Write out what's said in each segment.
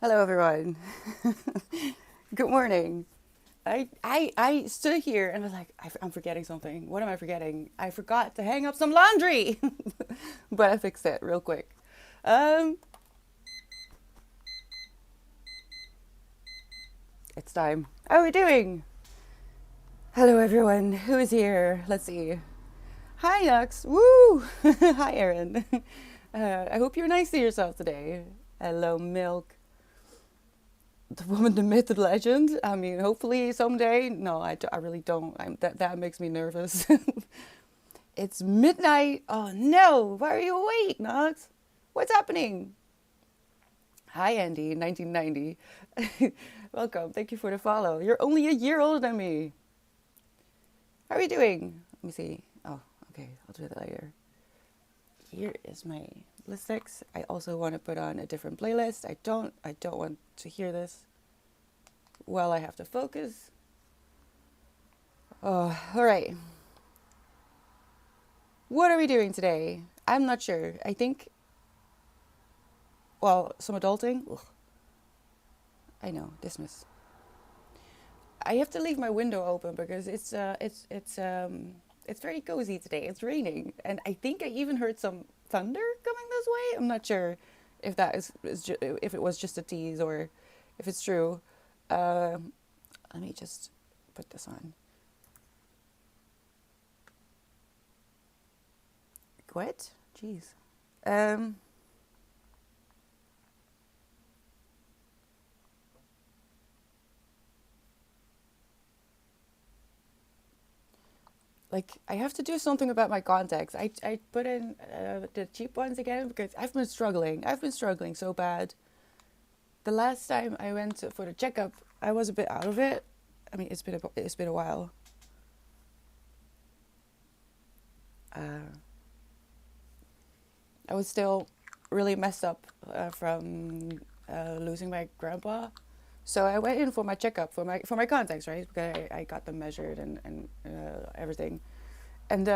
Hello, everyone. Good morning. I stood here and I was like, I'm forgetting something. What am I forgetting? I forgot to hang up some laundry, but I fixed it real quick. Um, it's time. How are we doing? Hello, everyone. Who is here? Let's see. Hi, Nux. Woo! Hi, Erin. I hope you're nice to yourself today. Hello, Milk. The woman, the myth, the legend. I mean, hopefully someday. No, I really don't. That makes me nervous. It's midnight. Oh no! Why are you awake, Knox? What's happening? Hi, Andy, 1990. Welcome. Thank you for the follow. You're only a year older than me. How are you doing? Let me see. Oh, okay. I'll do that later. Here is my list X. I also want to put on a different playlist. I don't want to hear this while I have to focus. Oh, all right. What are we doing today? I'm not sure. I think, well, some adulting. Ugh, I know, dismiss. I have to leave my window open because it's very cozy today. It's raining, and I think I even heard some thunder coming this way. I'm not sure if that if it was just a tease or if it's true. Um, Let me just put this on. What? Jeez. Um, like I have to do something about my contacts. I put in the cheap ones again because I've been struggling. I've been struggling so bad. The last time I went for the checkup, I was a bit out of it. I mean, it's been a while. Uh, I was still really messed up from losing my grandpa. So I went in for my checkup for my contacts, right? Because I got them measured and everything. And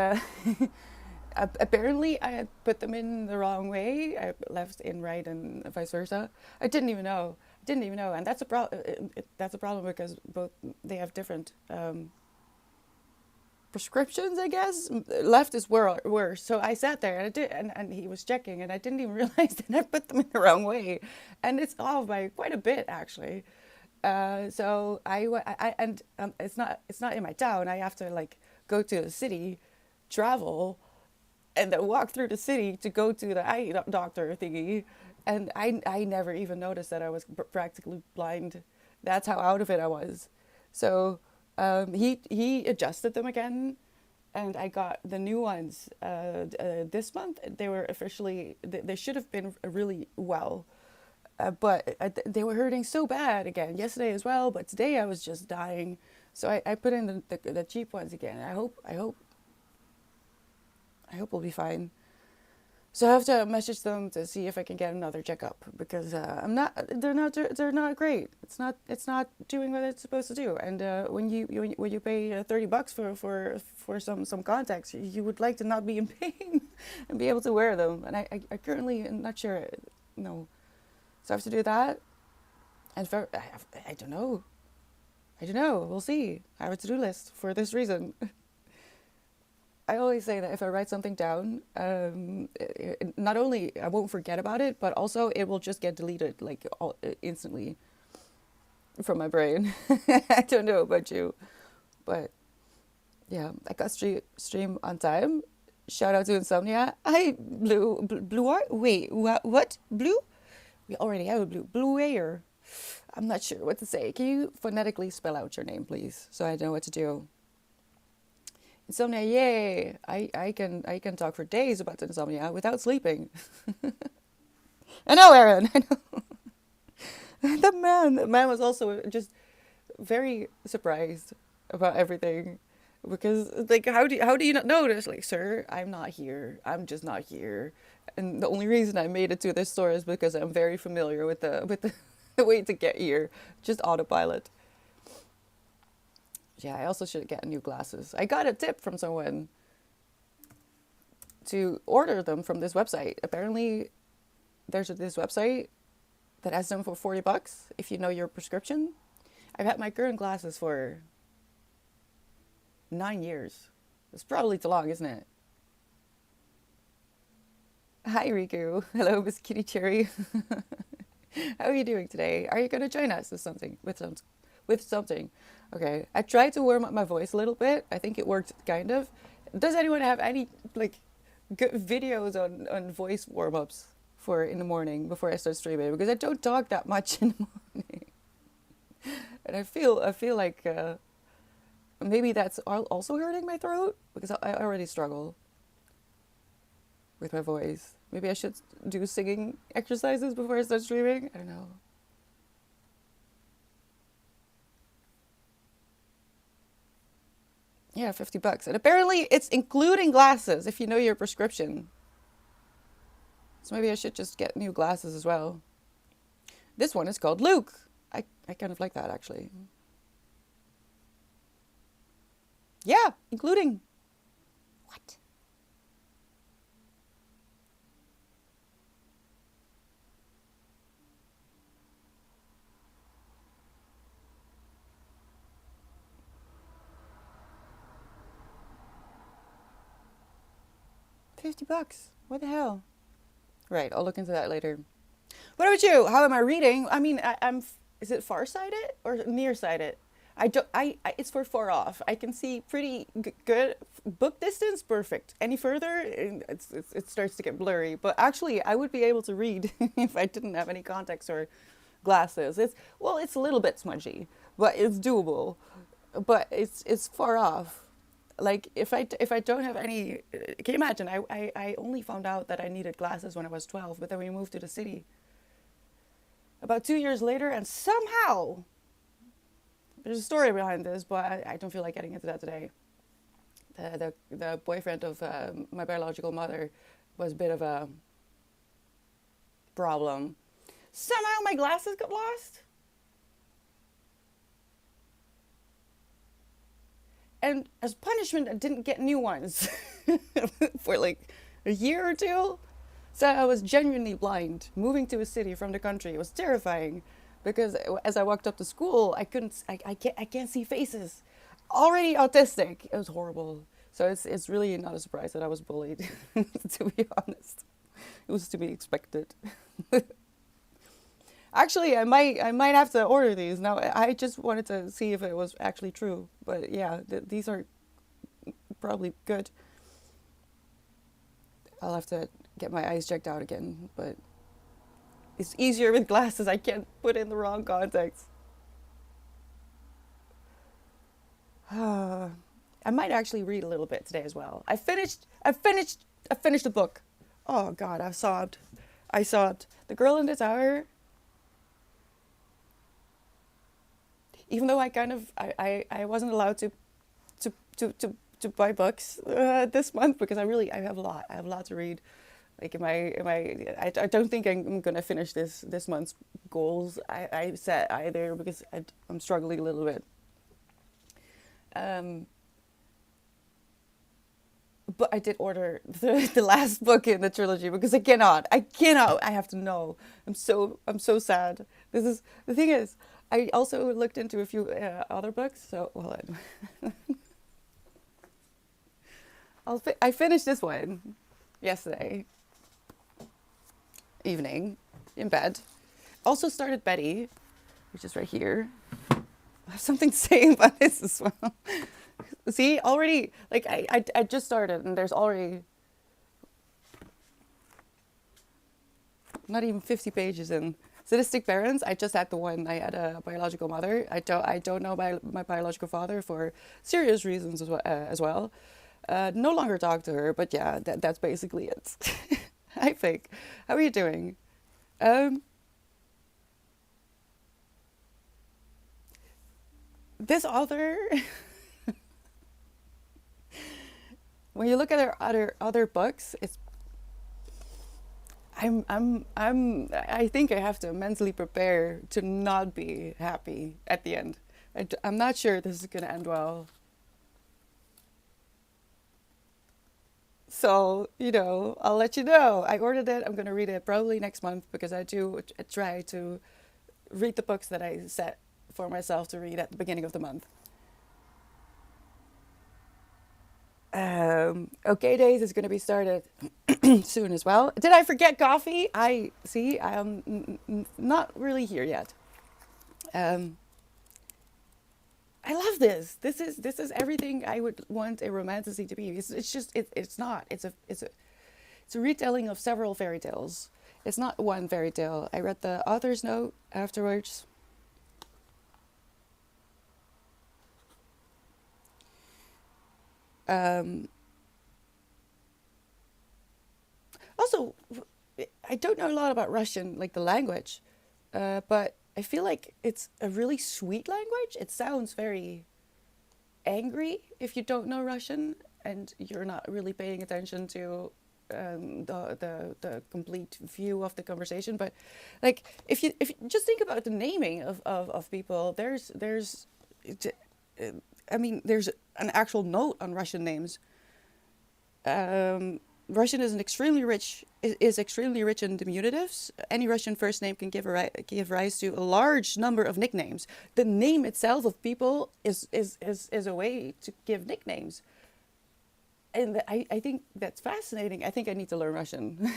apparently I had put them in the wrong way. I left in right and vice versa. I didn't even know. Didn't even know, and that's a problem because both they have different prescriptions, I guess. Left is worse. So I sat there and I did, and he was checking, and I didn't even realize that I put them in the wrong way, and it's off by quite a bit actually. So it's not in my town. I have to like go to the city, travel, and then walk through the city to go to the eye doctor thingy. And I never even noticed that I was practically blind. That's how out of it I was. So he adjusted them again, and I got the new ones this month. They were officially they should have been really well, but they were hurting so bad again yesterday as well. But today I was just dying. So I put in the cheap ones again. I hope we'll be fine. So I have to message them to see if I can get another checkup because I'm not. They're not great. It's not doing what it's supposed to do. And when you pay $30 for some contacts, you would like to not be in pain and be able to wear them. And I currently am not sure. No, so I have to do that. And I don't know. I don't know. We'll see. I have a to-do list for this reason. I always say that if I write something down, not only I won't forget about it, but also it will just get deleted like instantly from my brain. I don't know about you, but yeah, I got stream on time. Shout out to Insomnia. Hi, Blue Art. Wait, what? Blue? We already have a Blue Air. I'm not sure what to say. Can you phonetically spell out your name, please, so I know what to do? Insomnia, yay! I can talk for days about insomnia without sleeping. I know, Aaron. I know. The man was also just very surprised about everything because like how do you not notice? Like, sir, I'm not here. I'm just not here. And the only reason I made it to this store is because I'm very familiar with the way to get here. Just autopilot. Yeah, I also should get new glasses. I got a tip from someone to order them from this website. Apparently, there's this website that has them for $40 if you know your prescription. I've had my current glasses for 9 years. It's probably too long, isn't it? Hi, Riku. Hello, Miss Kitty Cherry. How are you doing today? Are you going to join us with something? With something? Okay. I tried to warm up my voice a little bit. I think it worked kind of. Does anyone have any like good videos on voice warm ups for in the morning before I start streaming? Because I don't talk that much in the morning, and I feel like maybe that's also hurting my throat because I already struggle with my voice. Maybe I should do singing exercises before I start streaming. I don't know. Yeah, $50. And apparently it's including glasses if you know your prescription. So maybe I should just get new glasses as well. This one is called Luke. I kind of like that actually. Yeah, including. What? $50. What the hell? Right, I'll look into that later. What about you? How am I reading? I mean, I'm. Is it farsighted or nearsighted? I don't. It's for far off. I can see pretty good. Book distance, perfect. Any further, it starts to get blurry. But actually, I would be able to read if I didn't have any contacts or glasses. It's a little bit smudgy, but it's doable. But it's far off. Like if I don't have any, can you imagine? I only found out that I needed glasses when I was 12, but then we moved to the city about 2 years later, and somehow there's a story behind this, but I don't feel like getting into that today. The boyfriend of my biological mother was a bit of a problem. Somehow my glasses got lost. And as punishment, I didn't get new ones for like a year or two. So I was genuinely blind. Moving to a city from the country was terrifying because as I walked up to school, I can't see faces. Already autistic. It was horrible. So it's really not a surprise that I was bullied, to be honest. It was to be expected. Actually, I might have to order these. Now, I just wanted to see if it was actually true. But yeah, these are probably good. I'll have to get my eyes checked out again. But it's easier with glasses. I can't put in the wrong contacts. I might actually read a little bit today as well. I finished the book. Oh God, I sobbed. I sobbed. The Girl in the Tower. Even though I wasn't allowed to buy books this month because I have a lot to read. Like I don't think I'm gonna finish this month's goals I set either because I'm struggling a little bit. Um, but I did order the last book in the trilogy because I have to know. I'm so sad. This is the thing is. I also looked into a few other books, so hold on. I finished this one yesterday evening in bed. Also started Betty, which is right here. I have something to say about this as well. See, already, like I just started, and there's already not even 50 pages in. Sadistic parents. I just had the one. I had a biological mother. I don't know my biological father for serious reasons as well. No longer talk to her, but yeah, that's basically it. I think. How are you doing? Um, this author, when you look at her other books, I think I have to mentally prepare to not be happy at the end. I'm not sure this is gonna end well. So, I'll let you know. I ordered it. I'm going to read it probably next month because I do try to read the books that I set for myself to read at the beginning of the month. Okay Days is going to be started soon as well. Did I forget coffee? I see. I am not really here yet. Um, I love this. This is everything I would want a romantasy to be. It's just it's not. It's a retelling of several fairy tales. It's not one fairy tale. I read the author's note afterwards. Um, Also, I don't know a lot about Russian, like the language, but I feel like it's a really sweet language. It sounds very angry if you don't know Russian and you're not really paying attention to the complete view of the conversation. But like if you just think about the naming of people, I mean there's an actual note on Russian names. Um, Russian is extremely rich in diminutives. Any Russian first name can give rise to a large number of nicknames. The name itself of people is a way to give nicknames. And I think that's fascinating. I think I need to learn Russian.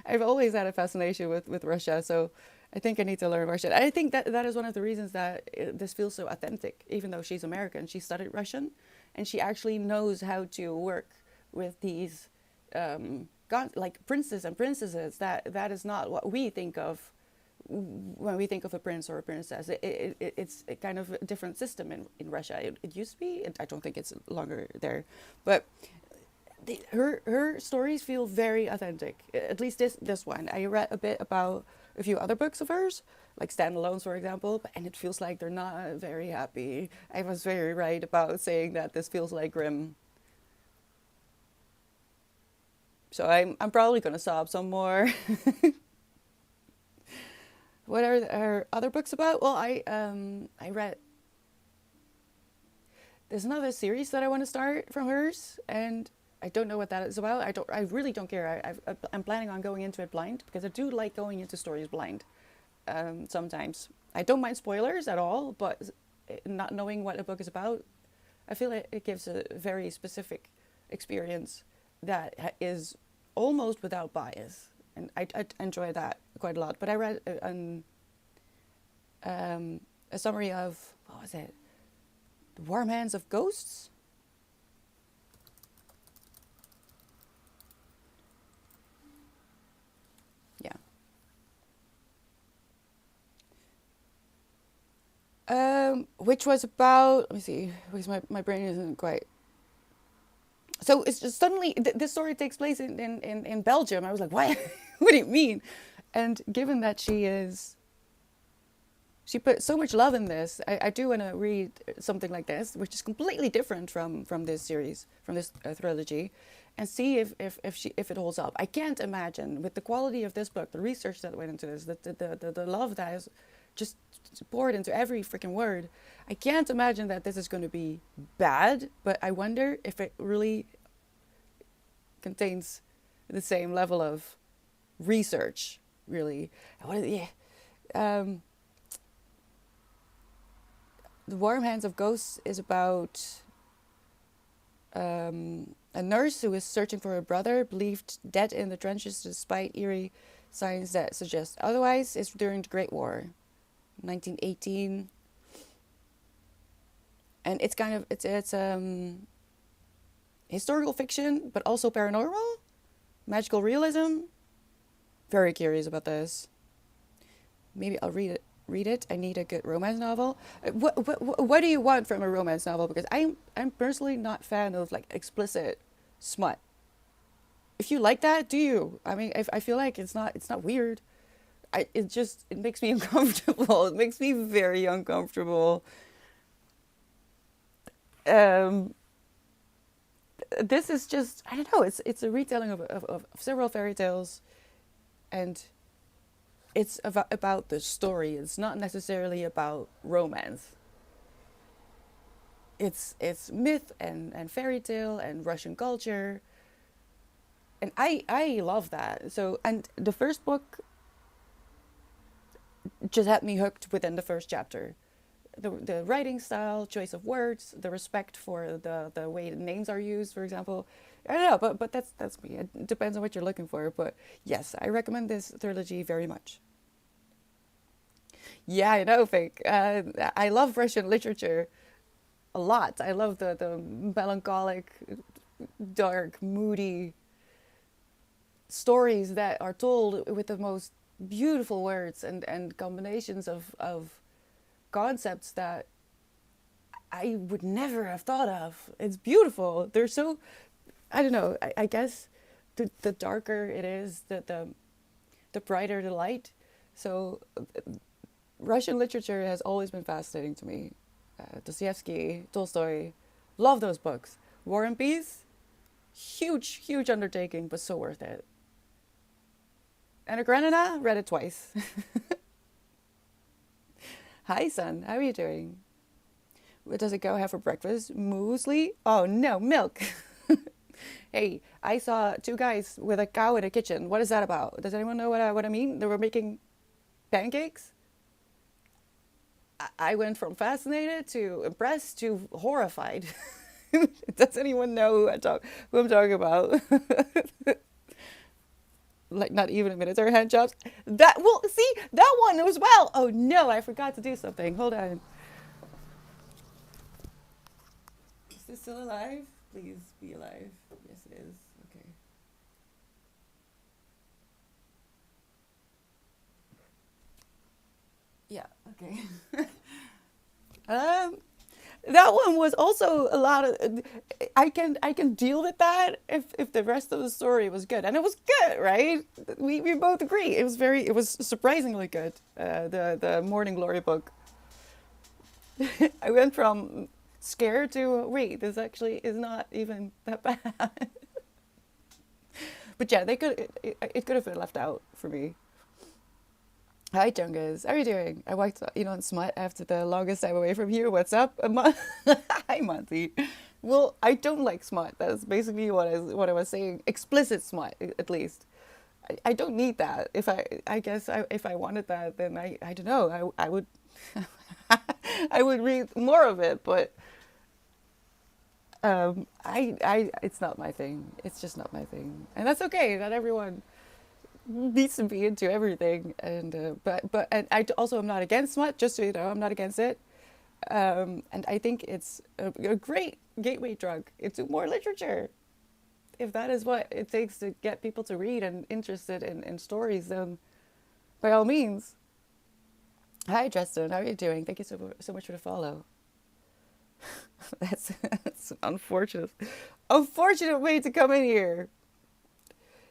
I've always had a fascination with Russia, so I think I need to learn Russian. I think that is one of the reasons that this feels so authentic. Even though she's American, she studied Russian, and she actually knows how to work with these like princes and princesses. That is not what we think of when we think of a prince or a princess. It's a kind of a different system in Russia. It used to be. I don't think it's longer there, but her stories feel very authentic. At least this one. I read a bit about a few other books of hers, like standalones, for example, and it feels like they're not very happy. I was very right about saying that this feels like Grimm. So I'm probably gonna sob some more. What are her other books about? Well, I read there's another series that I want to start from hers, and I don't know what that is about. I really don't care. I'm planning on going into it blind because I do like going into stories blind. Sometimes I don't mind spoilers at all, but not knowing what a book is about, I feel it gives a very specific experience that is almost without bias, and I enjoy that quite a lot. But I read a summary of what was it, The Warm Hands of Ghosts. Yeah. Which was about, let me see, because my brain isn't quite. So it's just suddenly, this story takes place in Belgium. I was like, what? What do you mean? And given that she put so much love in this, I do want to read something like this, which is completely different from this series, from this trilogy, and see if it holds up. I can't imagine, with the quality of this book, the research that went into this, the love that is just poured into every freaking word. I can't imagine that this is going to be bad, but I wonder if it really contains the same level of research, really. Yeah. Um, the Warm Hands of Ghosts is about a nurse who is searching for her brother, believed dead in the trenches despite eerie signs that suggest otherwise. It's during the Great War, 1918, and it's kind of it's historical fiction, but also paranormal, magical realism. Very curious about this. Maybe I'll read it. Read it. I need a good romance novel. What do you want from a romance novel? Because I'm personally not a fan of like explicit smut. If you like that, do you? I mean, I feel like it's not weird. It makes me uncomfortable. It makes me very uncomfortable. Um, this is just, I don't know. It's a retelling of several fairy tales, and it's about the story. It's not necessarily about romance. It's myth and fairy tale and Russian culture. And I love that. So, and the first book just had me hooked within the first chapter. The writing style, choice of words, the respect for the way the names are used, for example. I don't know, but that's me. It depends on what you're looking for. But yes, I recommend this trilogy very much. Yeah, I know, fake. I love Russian literature a lot. I love the melancholic, dark, moody stories that are told with the most beautiful words and combinations of concepts that I would never have thought of. It's beautiful. They're so, I don't know, I guess the darker it is, the brighter the light. So Russian literature has always been fascinating to me. Dostoevsky, Tolstoy, love those books. War and Peace, huge, huge undertaking, but so worth it. Anna Karenina, read it twice. Hi, son. How are you doing? What does it go have for breakfast? Muesli? Oh, no, milk. Hey, I saw two guys with a cow in a kitchen. What is that about? Does anyone know what I mean? They were making pancakes. I went from fascinated to impressed to horrified. Does anyone know who I'm talking about? Like not even a minute or hand jobs. That well, see that one as well. Oh no, I forgot to do something. Hold on. Is this still alive? Please be alive. Yes, it is. Okay. Yeah. Okay. um, that one was also a lot of. I can deal with that if the rest of the story was good, and it was good, right? We both agree it was surprisingly good. The Morning Glory book. I went from scared to wait. This actually is not even that bad. But yeah, they it could have been left out for me. Hi, Jungas. How are you doing? I walked, on Smut after the longest time away from here. What's up? Hi, Monty. Well, I don't like Smut. That's basically what I was saying. Explicit Smut, at least. I don't need that. I guess if I wanted that, then I don't know. I would, I would read more of it. But it's not my thing. It's just not my thing, and that's okay. Not everyone needs to be into everything, and but and also am not against smut, just so you know. I'm not against it, and I think it's a great gateway drug into more literature. If that is what it takes to get people to read and interested in stories, then by all means. Hi, Justin. How are you doing? Thank you so much for the follow. That's an unfortunate way to come in here.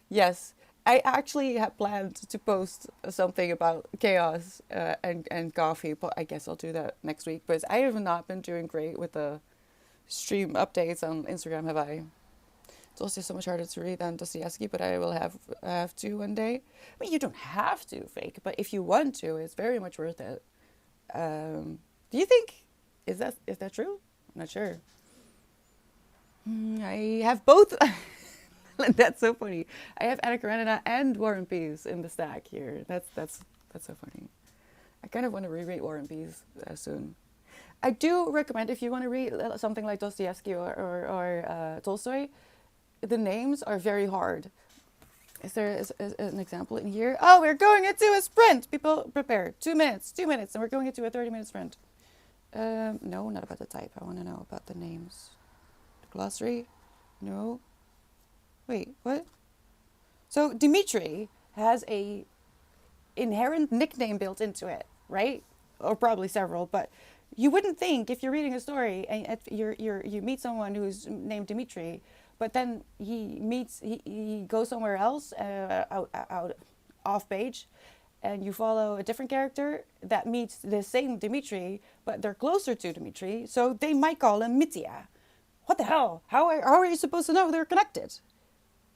Yes, I actually had planned to post something about chaos and coffee, but I guess I'll do that next week. But I have not been doing great with the stream updates on Instagram, have I? It's also so much harder to read than Dostoevsky, but I have to one day. I mean, you don't have to, fake, but if you want to, it's very much worth it. Do you think is that true? I'm not sure. I have both. That's so funny. I have Anna Karenina and War and Peace in the stack here. That's so funny. I kind of want to reread War and Peace soon. I do recommend if you want to read something like Dostoevsky or Tolstoy. The names are very hard. Is there is an example in here? Oh, we're going into a sprint. People prepare. 2 minutes, and we're going into a 30-minute sprint. No, not about the type. I want to know about the names. The glossary? No. Wait, what? So Dimitri has a inherent nickname built into it, right? Or probably several, but you wouldn't think if you're reading a story and you meet someone who's named Dimitri, but then he goes somewhere else out off page, and you follow a different character that meets the same Dimitri, but they're closer to Dimitri, so they might call him Mitya. What the hell? How are you supposed to know they're connected?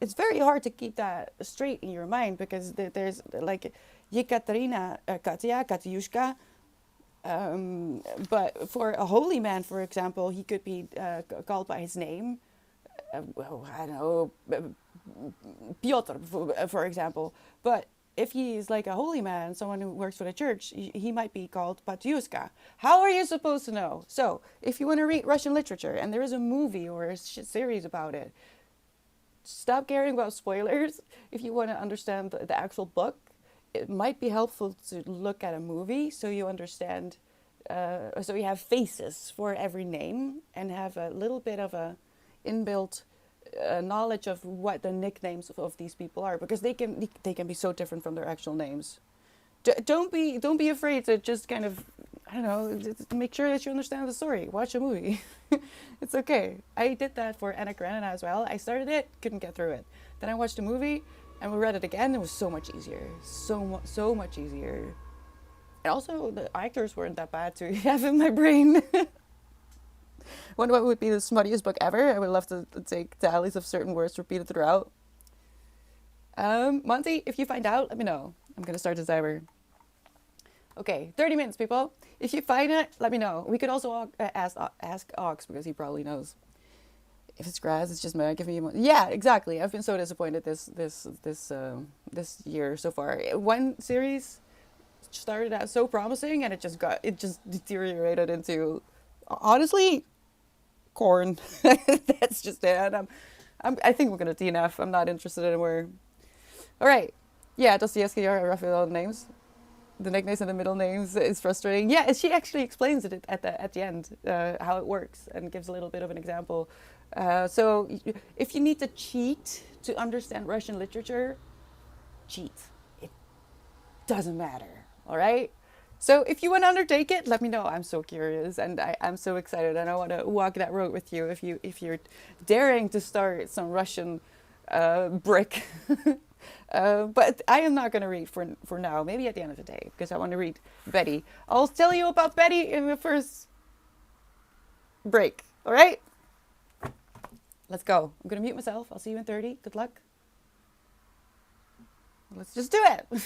It's very hard to keep that straight in your mind because there's like Yekaterina, Katya, Katyushka. But for a holy man, for example, he could be called by his name. I don't know, Piotr, for example. But if he is like a holy man, someone who works for the church, he might be called Batyushka. How are you supposed to know? So, if you want to read Russian literature and there is a movie or a series about it, stop caring about spoilers. If you want to understand the actual book, it might be helpful to look at a movie so you understand, so you have faces for every name and have a little bit of a inbuilt knowledge of what the nicknames of these people are, because they can be so different from their actual names. Don't be afraid to just kind of, I don't know, just make sure that you understand the story. Watch a movie. It's okay. I did that for Anna Karenina as well. I started it, couldn't get through it. Then I watched a movie and we read it again. It was so much easier. So much easier. And also the actors weren't that bad to have in my brain. Wonder what would be the smuttiest book ever. I would love to take tallies of certain words repeated throughout. Monty, if you find out, let me know. I'm gonna start the timer. Okay, 30 minutes, people. If you find it, let me know. We could also ask Ox because he probably knows. If it's grass, it's just me giving you. Yeah, exactly. I've been so disappointed this year so far. One series started out so promising, and it just deteriorated into, honestly, corn. That's just it. I think we're gonna DNF. I'm not interested anymore. All right. Yeah, Dostoevsky are roughly all the names. The nicknames and the middle names is frustrating. Yeah, she actually explains it at the end, how it works, and gives a little bit of an example. So if you need to cheat to understand Russian literature, cheat. It doesn't matter. All right. So if you want to undertake it, let me know. I'm so curious and I'm so excited, and I want to walk that road with you. If you're daring to start some Russian brick. But I am not going to read for now. Maybe at the end of the day, because I want to read Betty. I'll tell you about Betty in the first break. All right? Let's go. I'm going to mute myself. I'll see you in 30. Good luck. Let's just do it.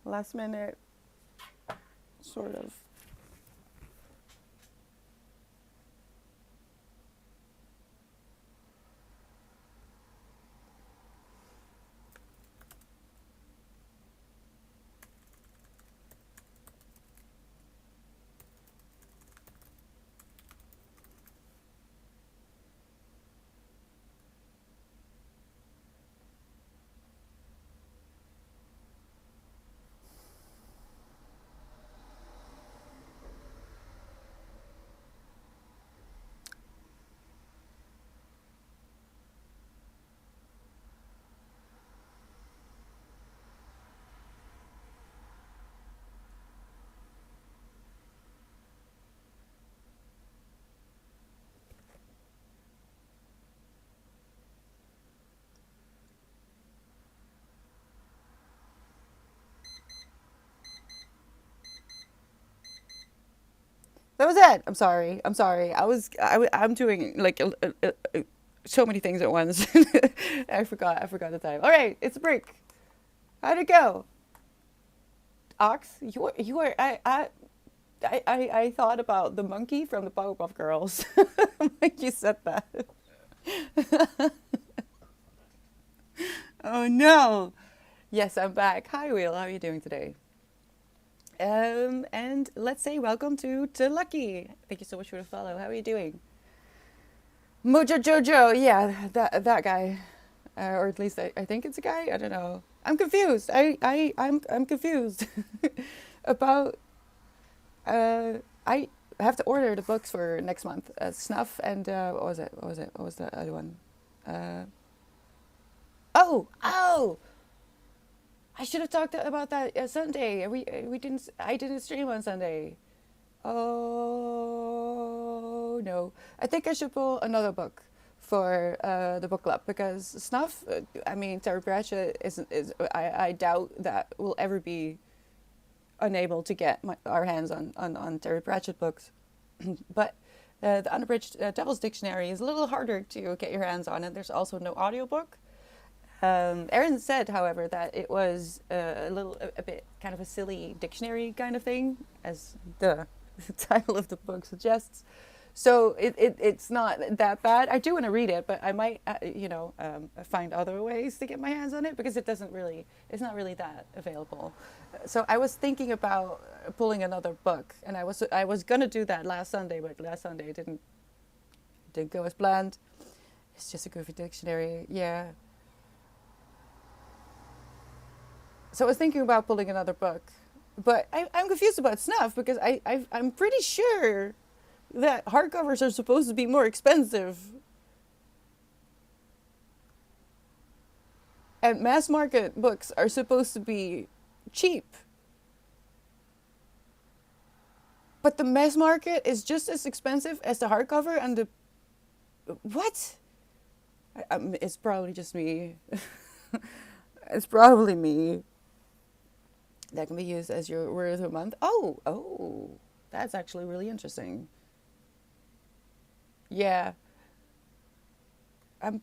last minute, sort of. That was it. I'm sorry. I'm sorry. I'm doing like so many things at once. I forgot. I forgot the time. All right, it's a break. How'd it go? Ox, you are. I thought about the monkey from the Powerpuff Girls when you said that. Oh no. Yes, I'm back. Hi, Will. How are you doing today? And let's say welcome to Lucky. Thank you so much for the follow. How are you doing? Mojo Jojo, yeah, that guy, or at least I think it's a guy. I don't know. I'm confused. I'm confused about. I have to order the books for next month. Snuff and what was it? What was it? What was the other one? Uh, oh! I should have talked about that Sunday. We didn't. I didn't stream on Sunday. Oh no! I think I should pull another book for the book club because Snuff. I mean, Terry Pratchett is. I doubt that we'll ever be unable to get our hands on Terry Pratchett books, but. The unabridged Devil's Dictionary is a little harder to get your hands on, and there's also no audiobook. Erin said, however, that it was a bit kind of a silly dictionary kind of thing, as the title of the book suggests. So it's not that bad. I do want to read it, but I might, find other ways to get my hands on it because it's not really that available. So I was thinking about pulling another book, and I was gonna do that last Sunday, but last Sunday didn't go as planned. It's just a goofy dictionary, yeah. So I was thinking about pulling another book, but I'm confused about Snuff because I'm pretty sure that hardcovers are supposed to be more expensive, and mass market books are supposed to be cheap. But the mass market is just as expensive as the hardcover and the what? It's probably just me. It's probably me. That can be used as your word of the month. Oh, that's actually really interesting. Yeah, I'm.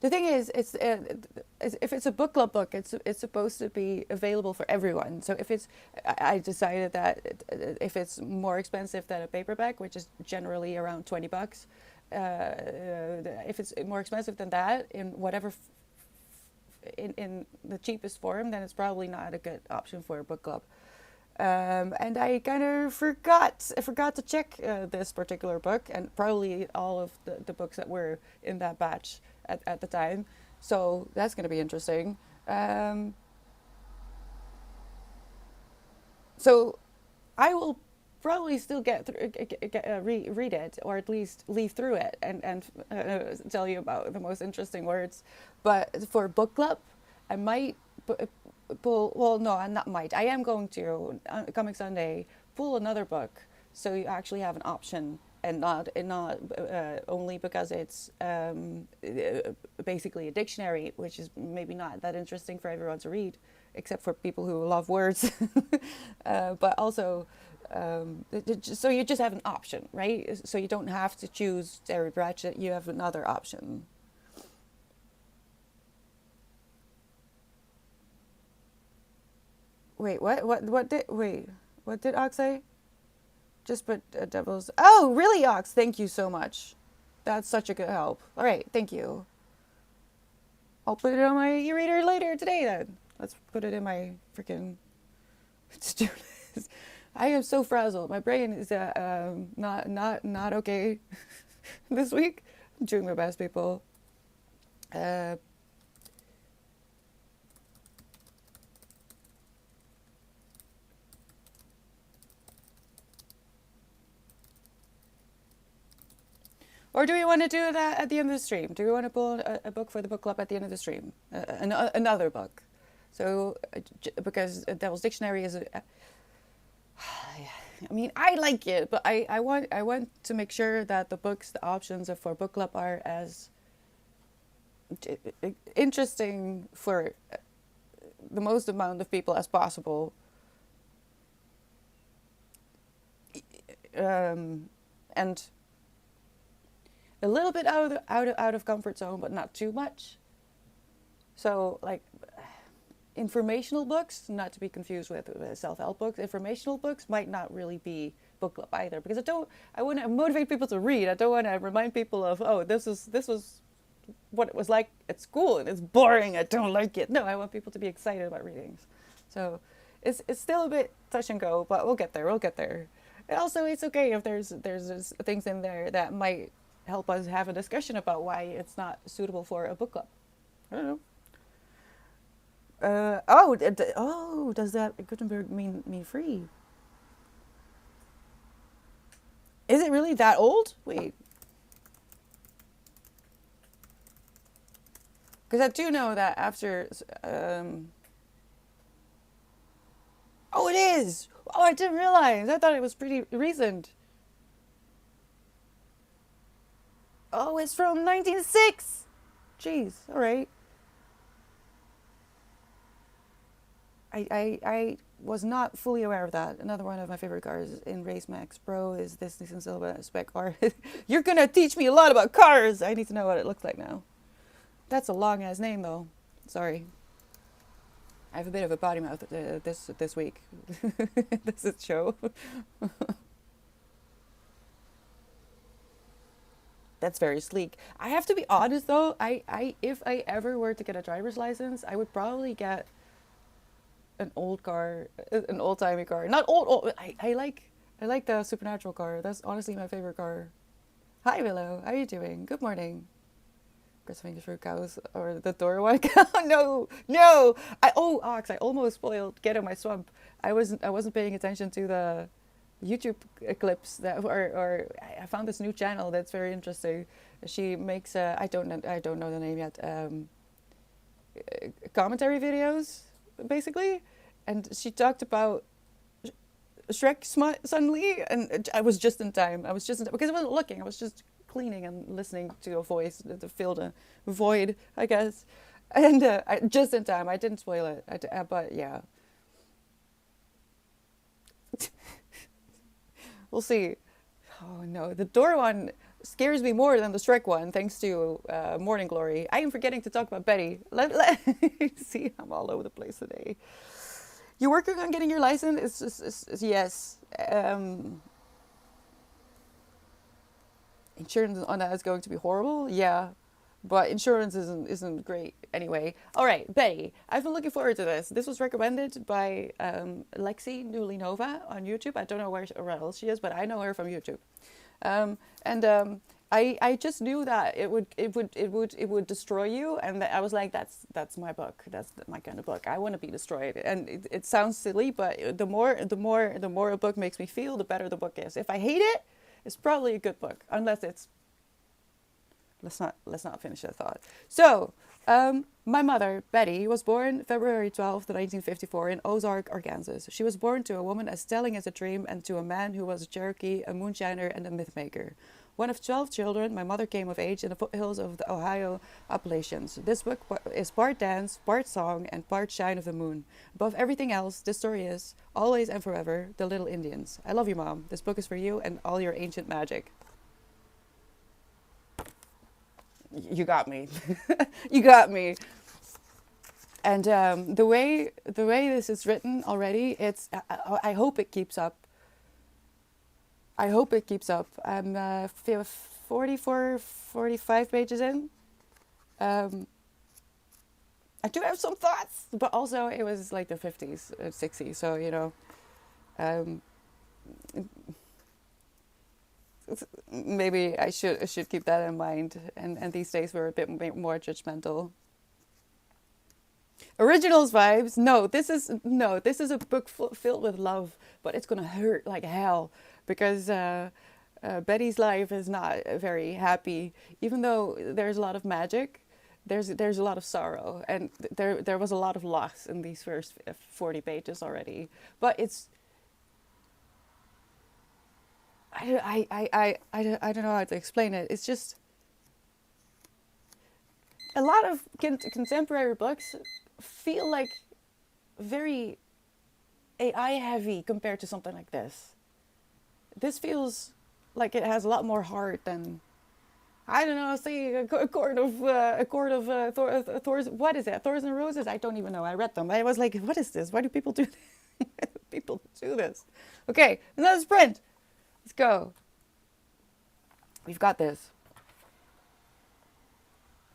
The thing is, if it's a book club book, it's supposed to be available for everyone. So if it's, I decided that if it's more expensive than a paperback, which is generally around $20, if it's more expensive than that in whatever in the cheapest form, then it's probably not a good option for a book club. And I kind of forgot to check this particular book and probably all of the books that were in that batch at the time. So that's going to be interesting. So I will probably still read it, or at least leaf through it and tell you about the most interesting words. But for book club, I might pull. Well, no, I not might. I am going to coming Sunday pull another book, so you actually have an option, and not only because it's basically a dictionary, which is maybe not that interesting for everyone to read, except for people who love words, but also. So you just have an option, right? So you don't have to choose Terry Pratchett. You have another option. Wait, what did Ox say? Just put devil's. Oh, really, Ox? Thank you so much. That's such a good help. All right, thank you. I'll put it on my e-reader later today then. Let's put it in my freaking to-do list. I am so frazzled. My brain is not okay this week. I'm doing my best, people. Or do we want to do that at the end of the stream? Do we want to pull a book for the book club at the end of the stream? Another book. So, because Devil's Dictionary is I mean, I like it, but I want to make sure that the books, the options for book club are as interesting for the most amount of people as possible. And a little bit out of comfort zone, but not too much. So, like, informational books, not to be confused with self-help books. Informational books might not really be book club either, because I want to motivate people to read. I don't want to remind people of, oh, this was what it was like at school and it's boring. I don't like it. No, I want people to be excited about readings. So it's still a bit touch and go, but we'll get there. And also, it's okay if there's things in there that might help us have a discussion about why it's not suitable for a book club. I don't know. Does that Gutenberg mean free? Is it really that old? Wait. Because I do know that after... Oh, it is! Oh, I didn't realize. I thought it was pretty recent. Oh, it's from 1906! Jeez, alright. I was not fully aware of that. Another one of my favorite cars in Race Max Pro is this Nissan Silva spec car. You're gonna teach me a lot about cars! I need to know what it looks like now. That's a long ass name though. Sorry. I have a bit of a potty mouth this week. This is show. That's very sleek. I have to be honest though, I if I ever were to get a driver's license, I would probably get an old car, an old-timey car. Not old. I like the Supernatural car. That's honestly my favorite car. Hi Willow, how are you doing? Good morning. Grasping the fruit cows or the door one cow? No. Ox, I almost spoiled Get in My Swamp. I wasn't paying attention to the YouTube clips that or I found this new channel that's very interesting. She makes I don't know the name yet. Commentary videos basically, and she talked about Shrek suddenly, and I was just in time. Because I wasn't looking. I was just cleaning and listening to a voice to fill the void, I guess. And just in time. I didn't spoil it. But yeah. We'll see. Oh no, the door one scares me more than the Shrek one, thanks to Morning Glory. I am forgetting to talk about Betty. See, I'm all over the place today. You're working on getting your license? It's yes. Insurance on that is going to be horrible. Yeah, but insurance isn't great anyway. All right, Betty. I've been looking forward to this. This was recommended by Lexi Newly Nova on YouTube. I don't know where else she is, but I know her from YouTube. I just knew that it would destroy you, and I was like, that's my book. That's my kind of book. I want to be destroyed, and it sounds silly, but the more a book makes me feel, the better the book is. If I hate it, it's probably a good book, unless it's. Let's not finish that thought. So, my mother, Betty, was born February 12th, 1954 in Ozark, Arkansas. She was born to a woman as telling as a dream and to a man who was a Cherokee, a moonshiner, and a mythmaker. One of 12 children, my mother came of age in the foothills of the Ohio Appalachians. This book is part dance, part song, and part shine of the moon. Above everything else, this story is, always and forever, The Little Indians. I love you, Mom. This book is for you and all your ancient magic. You got me. You got me. And the way this is written already, it's I hope it keeps up. I hope it keeps up. I'm 44, 45 pages in. Um, I do have some thoughts, but also it was like the 50s, 60s, so you know, um, maybe I should keep that in mind. And these days we're a bit more judgmental. Originals vibes. This is a book filled with love, but it's gonna hurt like hell because Betty's life is not very happy. Even though there's a lot of magic, there's a lot of sorrow, and there was a lot of loss in these first 40 pages already. But it's I don't know how to explain it. It's just a lot of contemporary books feel like very AI heavy compared to something like this. This feels like it has a lot more heart than I don't know. Say a court of Thor's. What is it? Thor's and Roses. I don't even know. I read them. I was like, what is this? Why do people do this? Why do people do this? Okay, another sprint. Let's go. We've got this.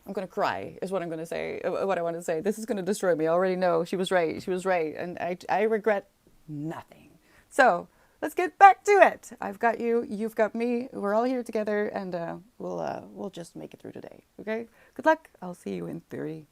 I'm gonna cry is what I'm gonna say. What I want to say. This is gonna destroy me. I already know she was right. She was right, and I regret nothing. So let's get back to it. I've got you. You've got me. We're all here together, and we'll just make it through today. Okay. Good luck. I'll see you in 30.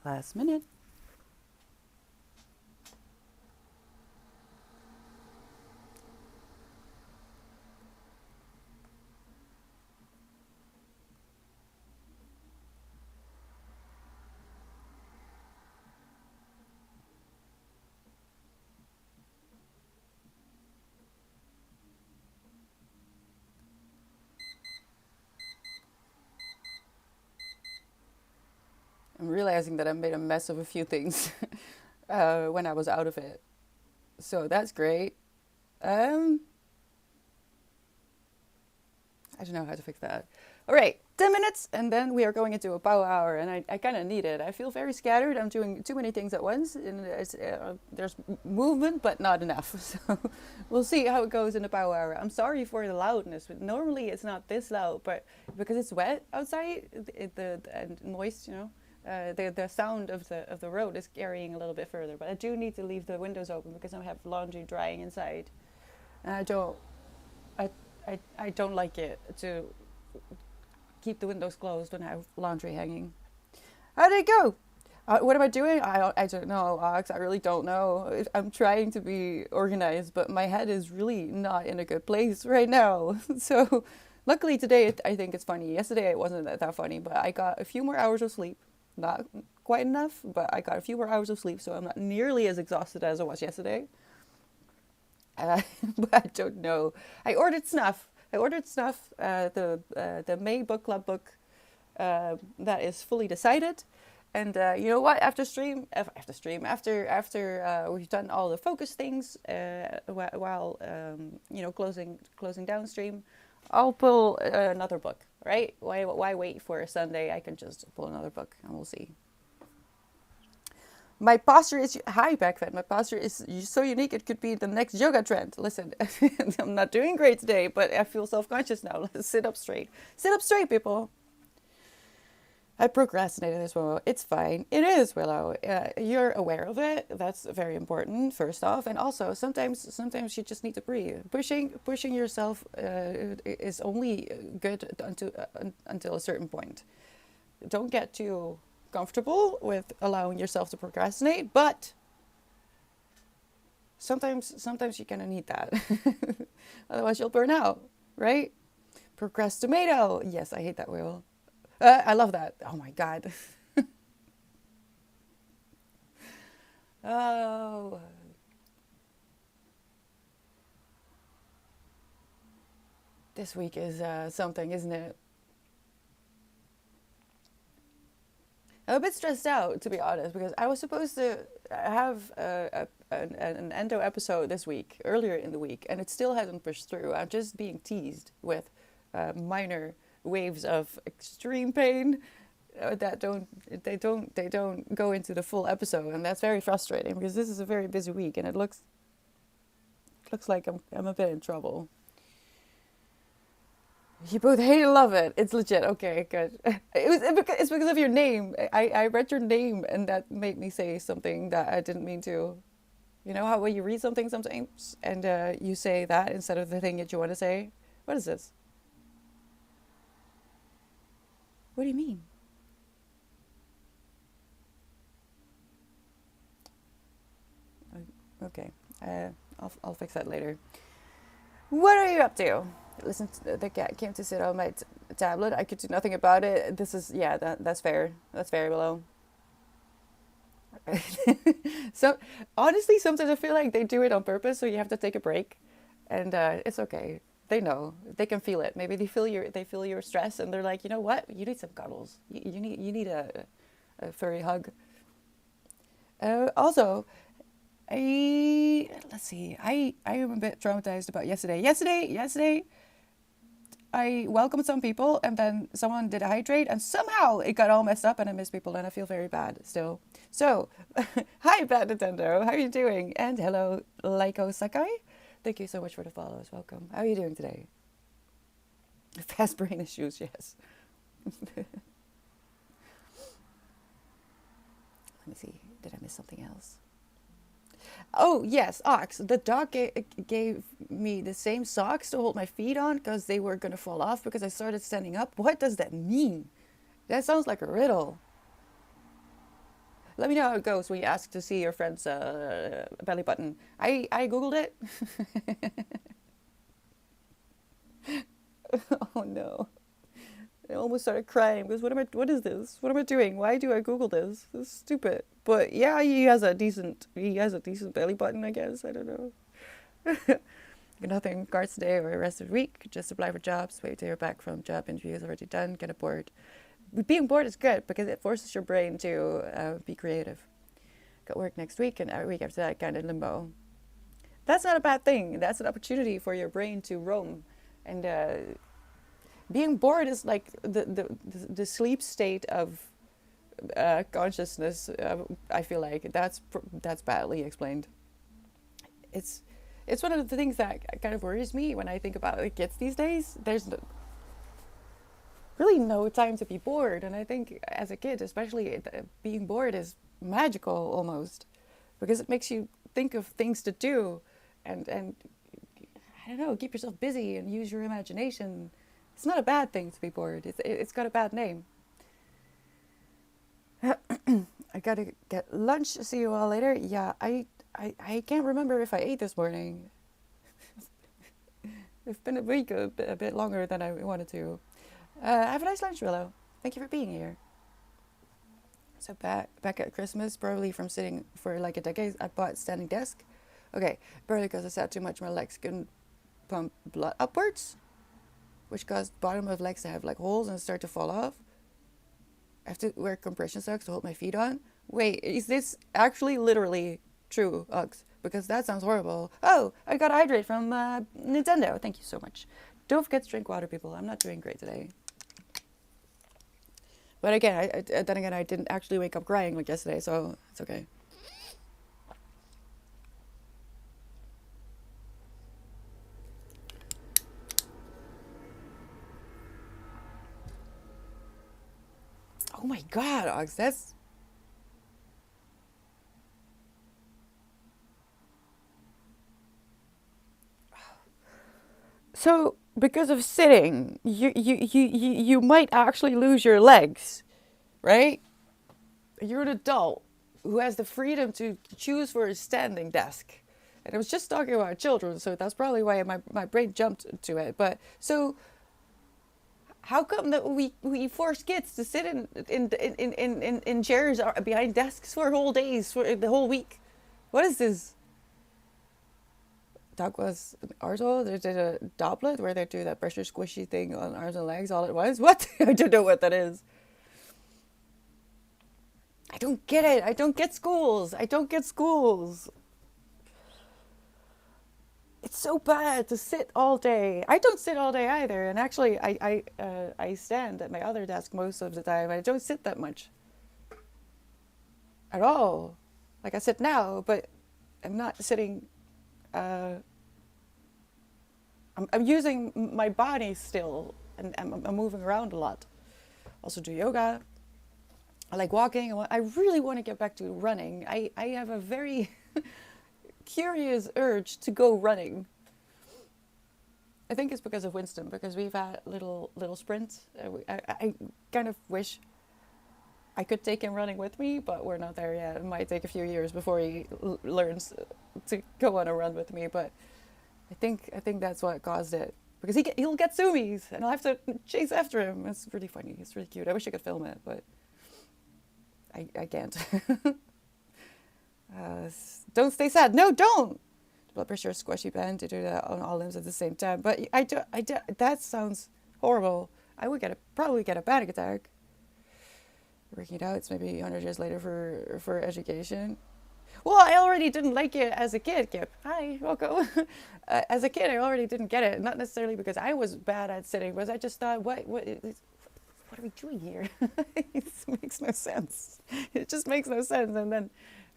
Last minute. I'm realizing that I made a mess of a few things when I was out of it. So that's great. Um, I don't know how to fix that. All right, 10 minutes, and then we are going into a power hour, and I kind of need it. I feel very scattered. I'm doing too many things at once, and there's movement, but not enough. So we'll see how it goes in the power hour. I'm sorry for the loudness. But normally it's not this loud, but because it's wet outside, and moist, the sound of the road is carrying a little bit further. But I do need to leave the windows open because I have laundry drying inside, and I don't like it to keep the windows closed when I have laundry hanging. How did it go? What am I doing? I don't know, Ox. I really don't know. I'm trying to be organized, but my head is really not in a good place right now. So luckily today, I think it's funny. Yesterday it wasn't that funny, but I got a few more hours of sleep. Not quite enough, but I got a few more hours of sleep, so I'm not nearly as exhausted as I was yesterday. But I don't know. I ordered snuff. The May book club book that is fully decided. And you know what? After we've done all the focus things, while closing down stream, I'll pull another book. Right? Why wait for a Sunday? I can just pull another book, and we'll see. My posture is hi Backfed. My posture is so unique it could be the next yoga trend. Listen, I'm not doing great today, but I feel self-conscious now. Let's sit up straight. Sit up straight, people. I procrastinated as well. It's fine. It is, Willow. You're aware of it. That's very important, first off. And also, sometimes you just need to breathe. Pushing yourself is only good until a certain point. Don't get too comfortable with allowing yourself to procrastinate, but sometimes you're gonna need that. Otherwise you'll burn out, right? Procrastinato. Yes, I hate that wheel. I love that. Oh my god. Oh, this week is something, isn't it? I'm a bit stressed out, to be honest, because I was supposed to have an endo episode this week, earlier in the week, and it still hasn't pushed through. I'm just being teased with minor waves of extreme pain that don't go into the full episode, and that's very frustrating because this is a very busy week, and it looks like I'm a bit in trouble. You both hate and love it. It's legit. Okay, good. It's because of your name. I read your name and that made me say something that I didn't mean to. You know how when you read something sometimes and you say that instead of the thing that you want to say? What is this? What do you mean? Okay. I'll fix that later. What are you up to? Listen, the cat came to sit on my tablet. I could do nothing about it. That's fair. That's fair, below. So honestly, sometimes I feel like they do it on purpose, so you have to take a break, and it's okay. They know. They can feel it. Maybe they feel your stress, and they're like, you know what? You need some cuddles. You need a furry hug. Also, let's see. I am a bit traumatized about yesterday. Yesterday, I welcomed some people, and then someone did a hydrate, and somehow it got all messed up, and I miss people, and I feel very bad still. So, hi, Bad Nintendo. How are you doing? And hello, Laiko Sakai. Thank you so much for the follows. Welcome. How are you doing today? Fast brain issues, yes. Let me see. Did I miss something else? Oh, yes, Ox. The dog gave me the same socks to hold my feet on because they were going to fall off because I started standing up. What does that mean? That sounds like a riddle. Let me know how it goes when you ask to see your friend's belly button. I googled it. Oh no. I almost started crying because what is this? What am I doing? Why do I Google this? This is stupid. But yeah, he has a decent belly button, I guess. I don't know. Got nothing in regards today or the rest of the week. Just apply for jobs, wait to hear back from job interviews already done, get bored. Being bored is good because it forces your brain to be creative. Got work next week and every week after that kind of limbo. That's not a bad thing. That's an opportunity for your brain to roam. And being bored is like the sleep state of consciousness. I feel like that's badly explained. It's one of the things that kind of worries me when I think about kids these days. There's really no time to be bored, and I think as a kid, especially, being bored is magical almost, because it makes you think of things to do, and I don't know, keep yourself busy and use your imagination. It's not a bad thing to be bored. It's got a bad name. I gotta get lunch. See you all later. Yeah, I can't remember if I ate this morning. It's been a week, a bit longer than I wanted to. Have a nice lunch, Willow. Thank you for being here. So back at Christmas, probably from sitting for like a decade, I bought a standing desk. Okay, probably because I sat too much, my legs couldn't pump blood upwards, which caused bottom of legs to have like holes and start to fall off. I have to wear compression socks to hold my feet on. Wait, is this actually literally true, Uggs? Because that sounds horrible. Oh, I got hydrate from Nintendo. Thank you so much. Don't forget to drink water, people. I'm not doing great today. But again, I didn't actually wake up crying like yesterday, so it's okay. Oh my God, Uggs, that's... So, because of sitting, you might actually lose your legs, right? You're an adult who has the freedom to choose for a standing desk. And I was just talking about children, so that's probably why my brain jumped to it. But so how come that we force kids to sit in chairs behind desks for whole days, for the whole week? What is this? Douglas Arzo, they did a doublet where they do that pressure squishy thing on arms and legs all at once. What? I don't know what that is. I don't get it. I don't get schools. I don't get schools. It's so bad to sit all day. I don't sit all day either. And actually, I stand at my other desk most of the time. I don't sit that much at all. Like I sit now, but I'm not sitting. I'm using my body still, and I'm moving around a lot. Also do yoga. I like walking. I really want to get back to running. I have a very curious urge to go running. I think it's because of Winston, because we've had little sprints. I kind of wish I could take him running with me, but we're not there yet. It might take a few years before he learns to go on a run with me. But I think that's what caused it, because he'll get zoomies and I'll have to chase after him. It's really funny. It's really cute. I wish I could film it, but I can't. Don't stay sad. No, don't. Blood pressure squishy band to do that on all limbs at the same time. But I do. That sounds horrible. I would probably get a panic attack. Working it out, it's maybe 100 years later for education. Well, I already didn't like it as a kid, Kip. Hi, welcome. As a kid, I already didn't get it. Not necessarily because I was bad at sitting, but I just thought, what are we doing here? It makes no sense. It just makes no sense. And then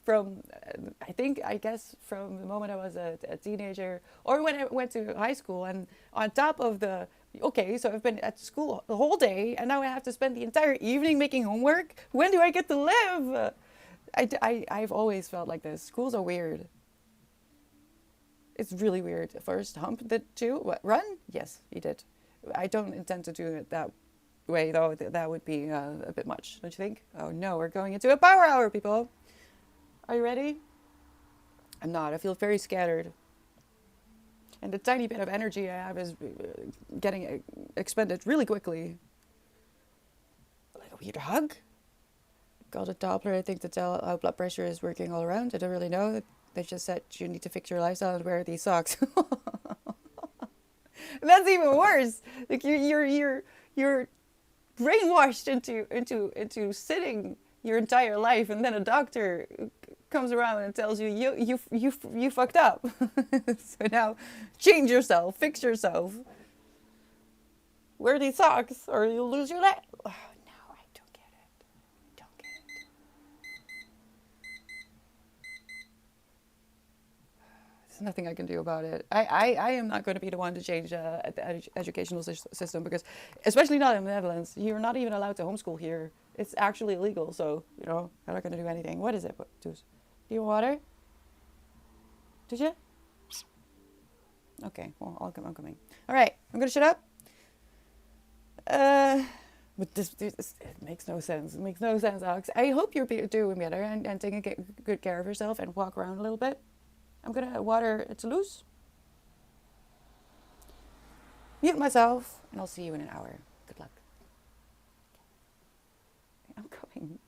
I guess from the moment I was a teenager, or when I went to high school, and on top of so I've been at school the whole day, and now I have to spend the entire evening making homework. When do I get to live? I've always felt like this. Schools are weird. It's really weird. First, Hump did too. What, run? Yes, he did. I don't intend to do that way, though, that would be a bit much, don't you think? Oh no, we're going into a power hour, people. Are you ready? I'm not. I feel very scattered. And the tiny bit of energy I have is getting expended really quickly. Like a weird hug? Got a Doppler, I think, to tell how blood pressure is working all around. I don't really know. They just said you need to fix your lifestyle and wear these socks. That's even worse. Like you're brainwashed into sitting your entire life, and then a doctor comes around and tells you you fucked up. So now change yourself, fix yourself, wear these socks, or you'll lose your leg. Oh, no, I don't get it. Don't get it. There's nothing I can do about it. I am not going to be the one to change the educational system, because, especially not in the Netherlands, you're not even allowed to homeschool here. It's actually illegal, so, I'm not going to do anything. What is it, Toes? Do you want water? Did you? Okay, well, I'm coming. All right, I'm going to shut up. But this it makes no sense. It makes no sense, Alex. I hope you're doing better and taking good care of yourself and walk around a little bit. I'm going to water Toulouse, mute myself, and I'll see you in an hour. Good luck. I'm coming.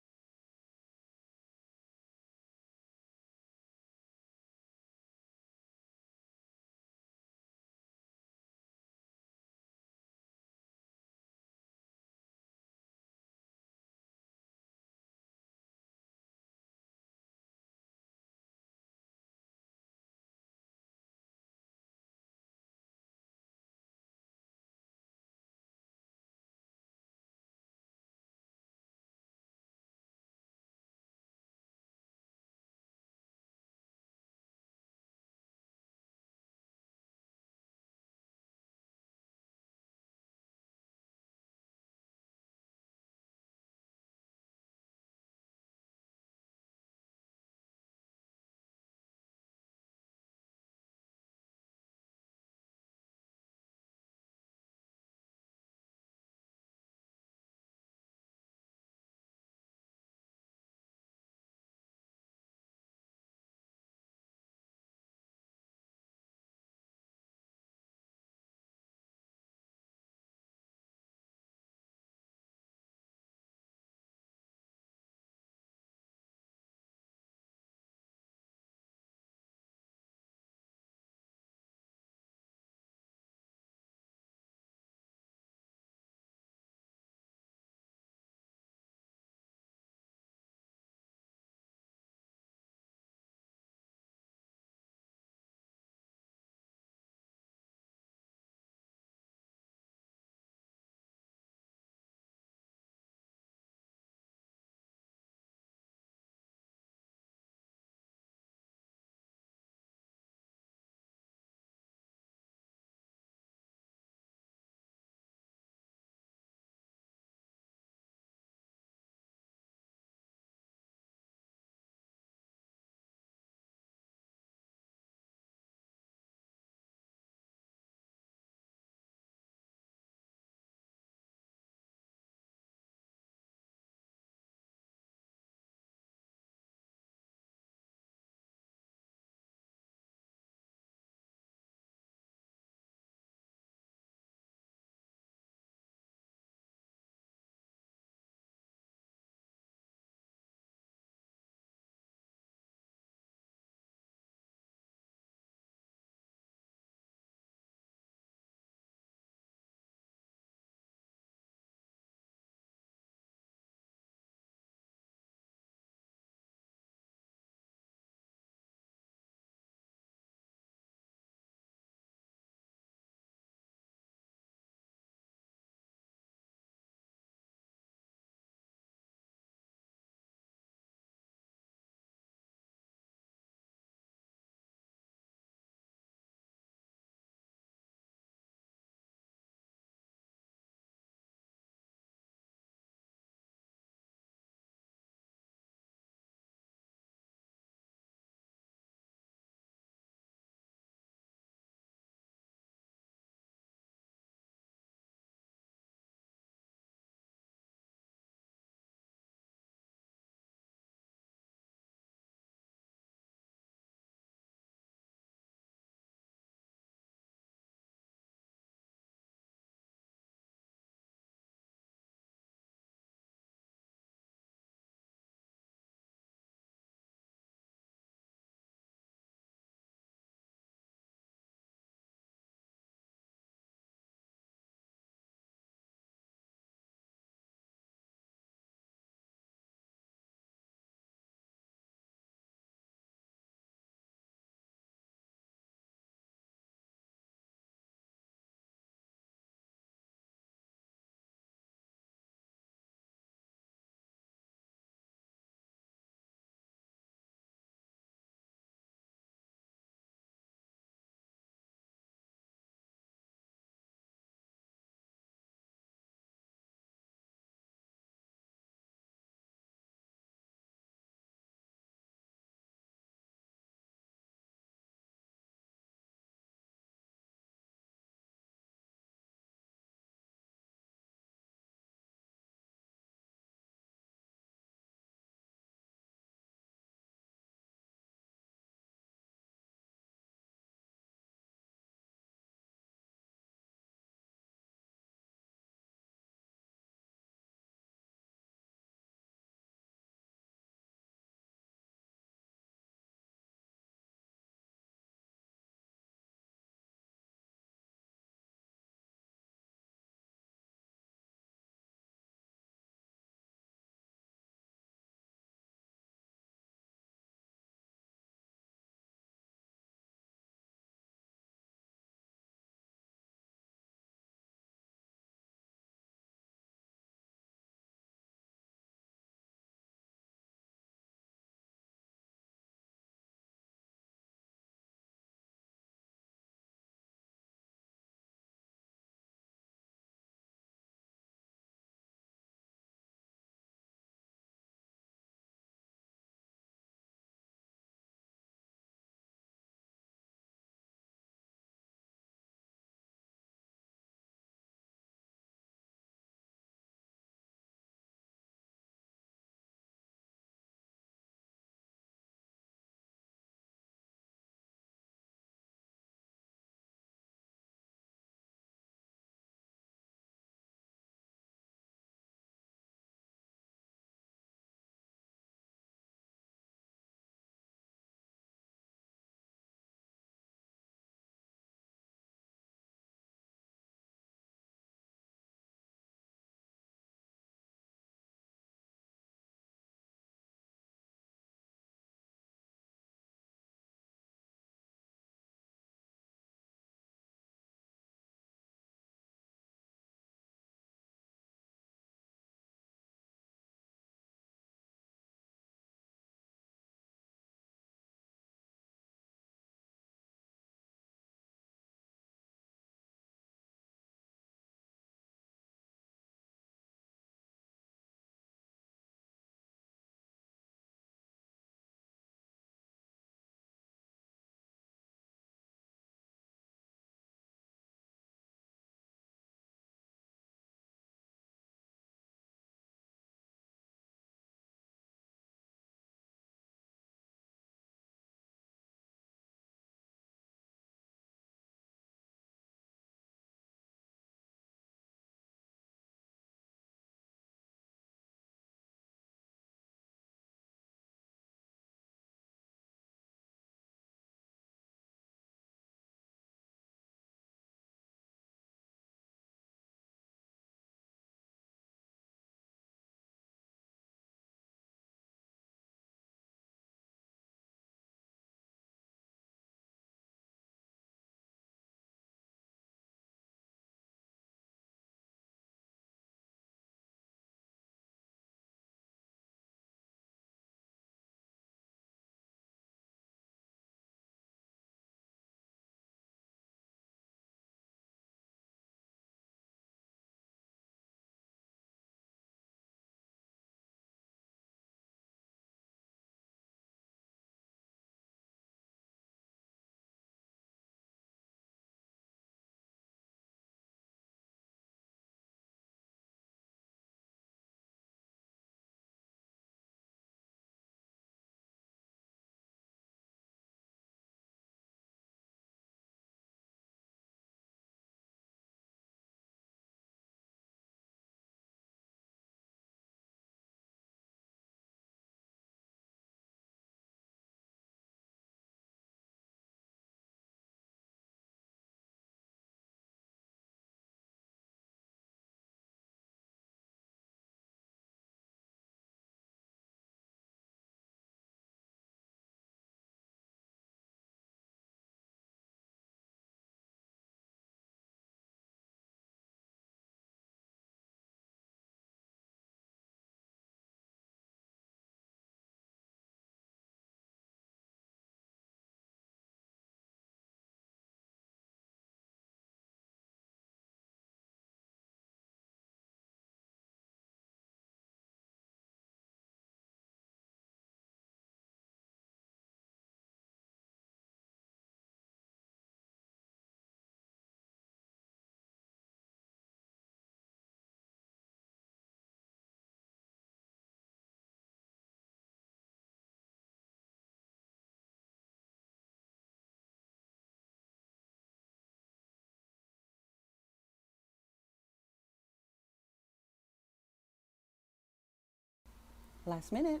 Last minute.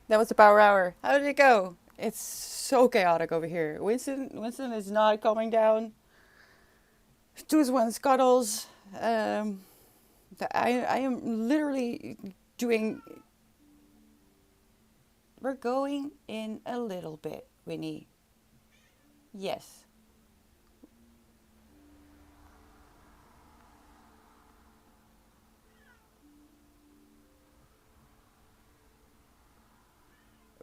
That was the power hour. How did it go? It's so chaotic over here. Winston is not coming down. Choose one scuttles. Um, I am literally doing. We're going in a little bit, Winnie. Yes.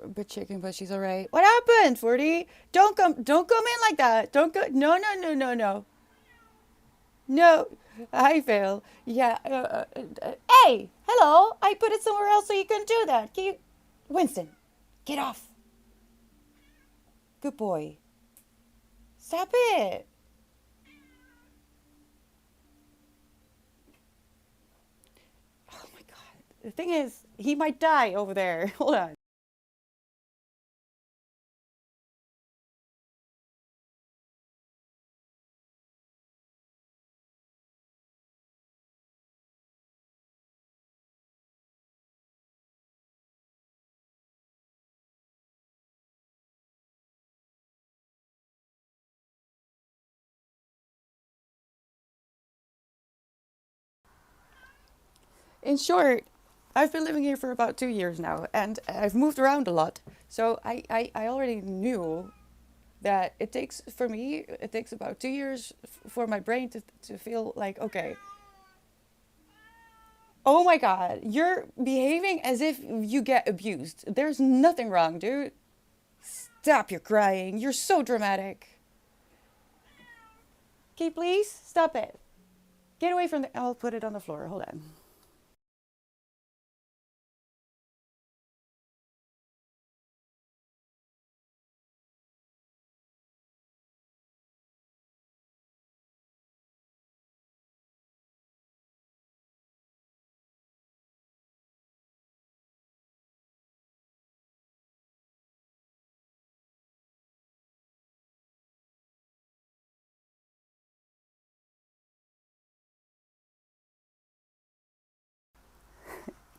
But chicken, but she's all right. What happened, 40? Don't come in like that. Don't go. No, no, no, no, no. No. I fail. Yeah. Hey, hello. I put it somewhere else so you couldn't do that. Can you, Winston, get off. Good boy. Stop it. Oh my God. The thing is, he might die over there. Hold on. In short, I've been living here for about 2 years now, and I've moved around a lot. So I already knew that it takes about 2 years for my brain to feel like, okay, oh my God, you're behaving as if you get abused. There's nothing wrong, dude. Stop your crying. You're so dramatic. Okay, please stop it. Get away from the. I'll put it on the floor. Hold on.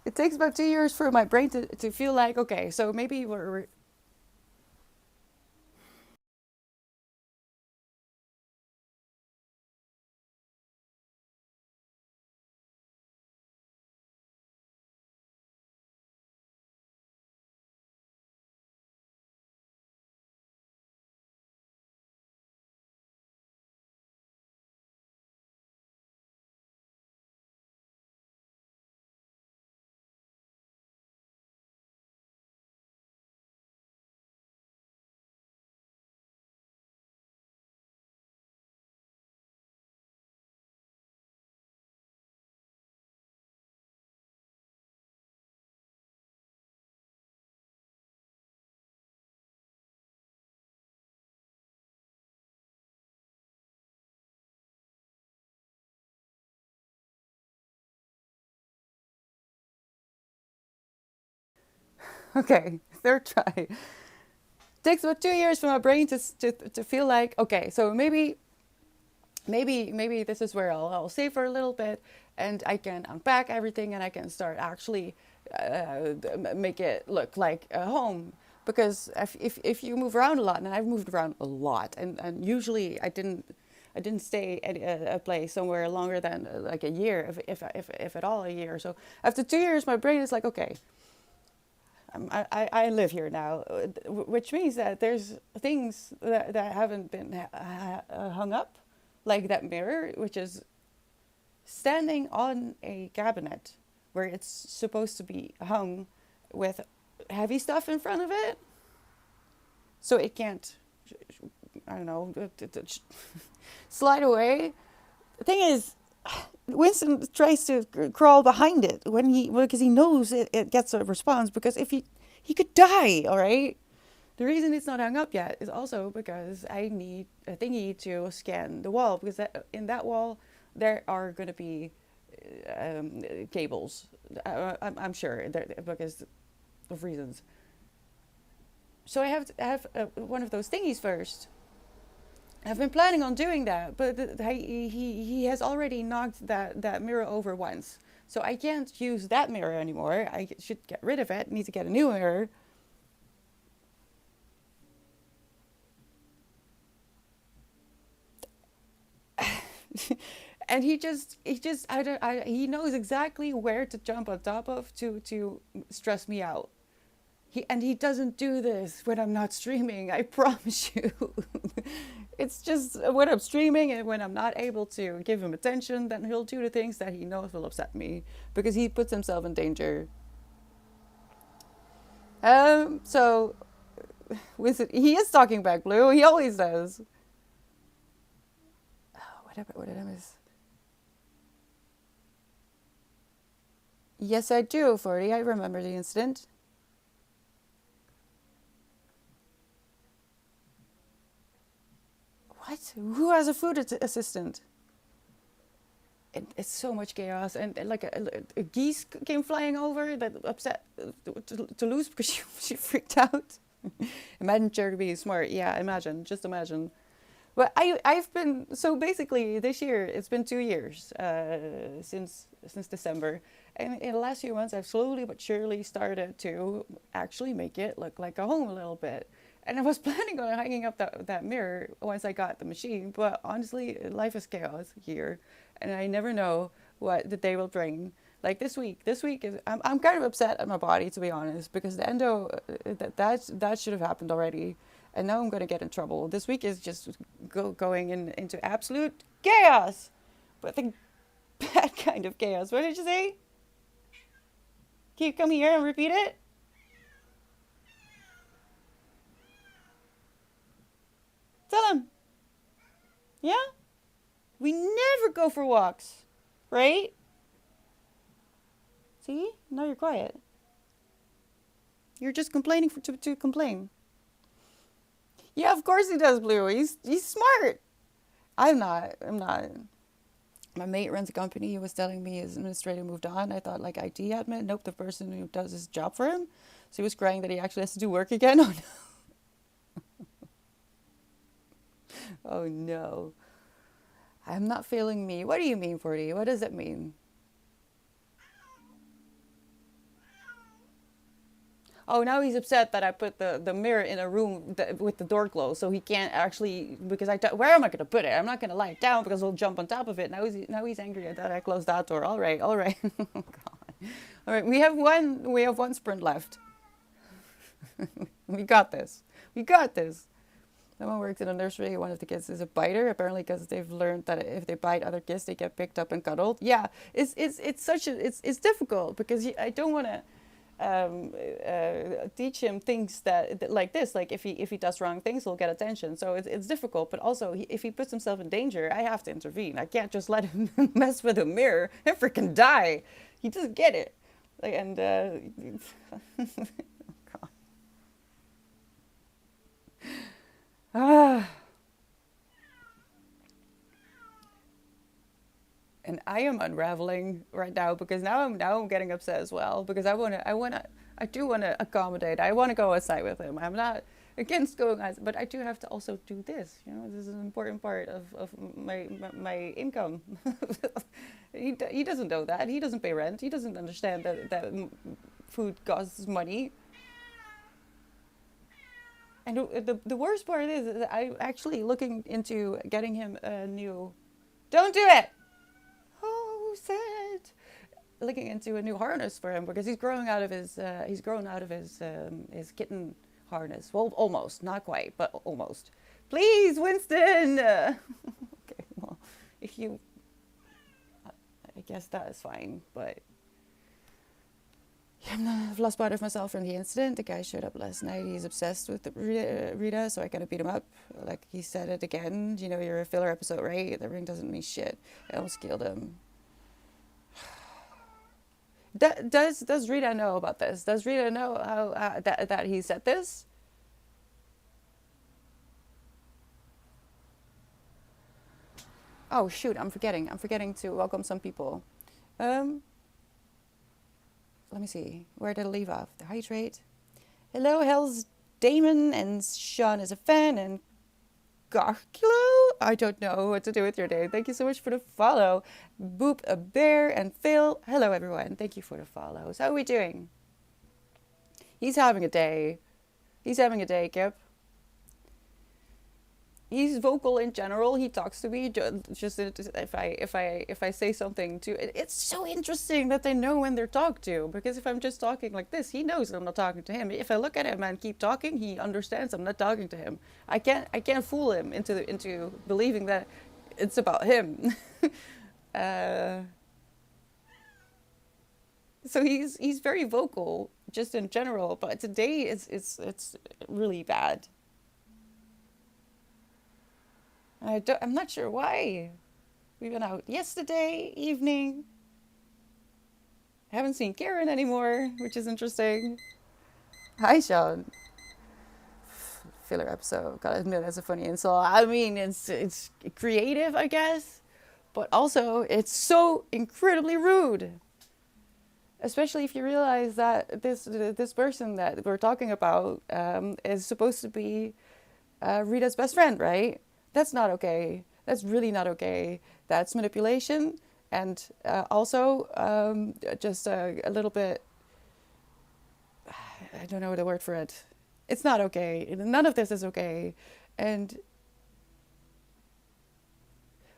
It takes about 2 years for my brain to feel like, okay, so maybe we're. Okay, third try. Takes about 2 years for my brain to feel like, okay, so maybe this is where I'll save for a little bit, and I can unpack everything, and I can start actually make it look like a home. Because if you move around a lot, and I've moved around a lot, and usually I didn't stay at a place somewhere longer than like a year, if at all a year. So after 2 years, my brain is like, okay, I live here now, which means that there's things that haven't been hung up, like that mirror, which is standing on a cabinet where it's supposed to be hung with heavy stuff in front of it, so it can't I don't know, slide away. The thing is, Winston tries to crawl behind it because he knows it gets a response. Because if he could die, all right. The reason it's not hung up yet is also because I need a thingy to scan the wall, because in that wall there are going to be cables. I'm sure because of reasons. So I have to have one of those thingies first. I've been planning on doing that, but he has already knocked that mirror over once. So I can't use that mirror anymore. I should get rid of it. Need to get a new mirror. And he knows exactly where to jump on top of to stress me out. He doesn't do this when I'm not streaming, I promise you. It's just when I'm streaming and when I'm not able to give him attention, then he'll do the things that he knows will upset me, because he puts himself in danger. So he is talking back, Blue. He always does. Oh, what did I miss? Yes, I do, 40. I remember the incident. What? Who has a food assistant? It's so much chaos, and like a geese came flying over that upset Toulouse because she freaked out. Imagine cherrypies smart. Yeah, imagine. Just imagine. But I've been, so basically this year it's been 2 years since December, and in the last few months I've slowly but surely started to actually make it look like a home a little bit. And I was planning on hanging up that mirror once I got the machine, but honestly, life is chaos here, and I never know what the day will bring. Like this week is I'm kind of upset at my body, to be honest, because the endo that should have happened already, and now I'm gonna get in trouble. This week is just going into absolute chaos, but the bad kind of chaos. What did you say? Can you come here and repeat it? Tell him. Yeah? We never go for walks, right? See? Now you're quiet. You're just complaining to complain. Yeah, of course he does, Blue. He's smart. I'm not. My mate runs a company. He was telling me his administrator moved on. I thought like IT admin. Nope, the person who does his job for him. So he was crying that he actually has to do work again. Oh no. Oh no. I'm not feeling me. What do you mean, 40? What does it mean? Oh, now he's upset that I put the mirror in a room with the door closed, so he can't actually, because where am I going to put it? I'm not going to lie it down because he'll jump on top of it. Now he's angry that I closed that door. All right. Oh God. All right, we have one sprint left. We got this. Someone works in a nursery. One of the kids is a biter, apparently, because they've learned that if they bite other kids, they get picked up and cuddled. Yeah, it's difficult because I don't want to teach him things that like this. Like if he does wrong things, he'll get attention. So it's difficult. But also, if he puts himself in danger, I have to intervene. I can't just let him mess with a mirror and freaking die. He doesn't get it. Like, and Ah. And I am unraveling right now because now I'm getting upset as well because I do wanna accommodate. I wanna go outside with him. I'm not against going outside, but I do have to also do this. You know, this is an important part of my income. He doesn't know that. He doesn't pay rent. He doesn't understand that food costs money. And the worst part is that I'm actually looking into getting him a new. Don't do it. Oh, sad. Looking into a new harness for him because he's grown out of his kitten harness. Well, almost, not quite, but almost. Please, Winston. Okay, well, if you, I guess that is fine, but I've lost part of myself from the incident. The guy showed up last night. He's obsessed with Rita, so I gotta beat him up. Like he said it again. You know, you're a filler episode, right? The ring doesn't mean shit. I almost killed him. Does Rita know about this? Does Rita know how that he said this? Oh shoot, I'm forgetting. I'm forgetting to welcome some people. Um, Let me see. Where did I leave off? The hydrate. Hello, Hell's Damon, and Sean is a fan, and Garkilo? I don't know what to do with your name. Thank you so much for the follow. Boop, a bear, and Phil. Hello, everyone. Thank you for the follows. How are we doing? He's having a day. He's having a day, Kip. He's vocal in general. He talks to me just if I say something to it's so interesting that they know when they're talked to, because if I'm just talking like this, he knows I'm not talking to him. If I look at him and keep talking, he understands I'm not talking to him. I can't fool him into believing that it's about him. uh, so he's very vocal just in general, but today it's really bad. I'm not sure why. We went out yesterday evening. I haven't seen Karen anymore, which is interesting. Hi, Sean. Filler episode. Gotta admit, that's a funny insult. I mean, it's creative, I guess, but also it's so incredibly rude. Especially if you realize that this person that we're talking about is supposed to be Rita's best friend, right? That's not okay. That's really not okay. That's manipulation, and also just a little bit. I don't know the word for it. It's not okay. None of this is okay. And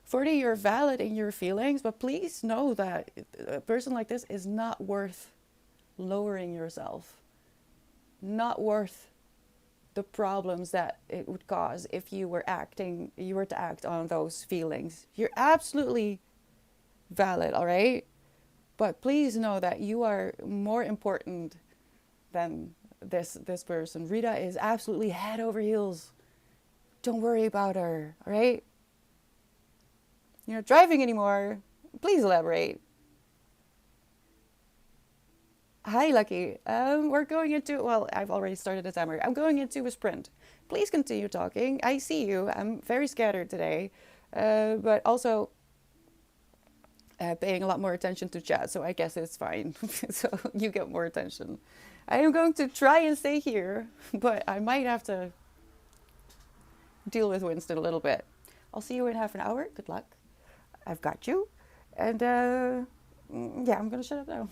40, you're valid in your feelings, but please know that a person like this is not worth lowering yourself. Not worth the problems that it would cause if you were to act on those feelings. You're absolutely valid, all right? But please know that you are more important than this person. Rita is absolutely head over heels. Don't worry about her, all right? You're not driving anymore. Please elaborate. Hi, Lucky. We're going into, well, I've already started the timer. I'm going into a sprint. Please continue talking. I see you. I'm very scattered today, but also paying a lot more attention to chat, so I guess it's fine. So you get more attention. I am going to try and stay here, but I might have to deal with Winston a little bit. I'll see you in half an hour. Good luck. I've got you. And yeah, I'm going to shut up now.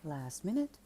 Last minute.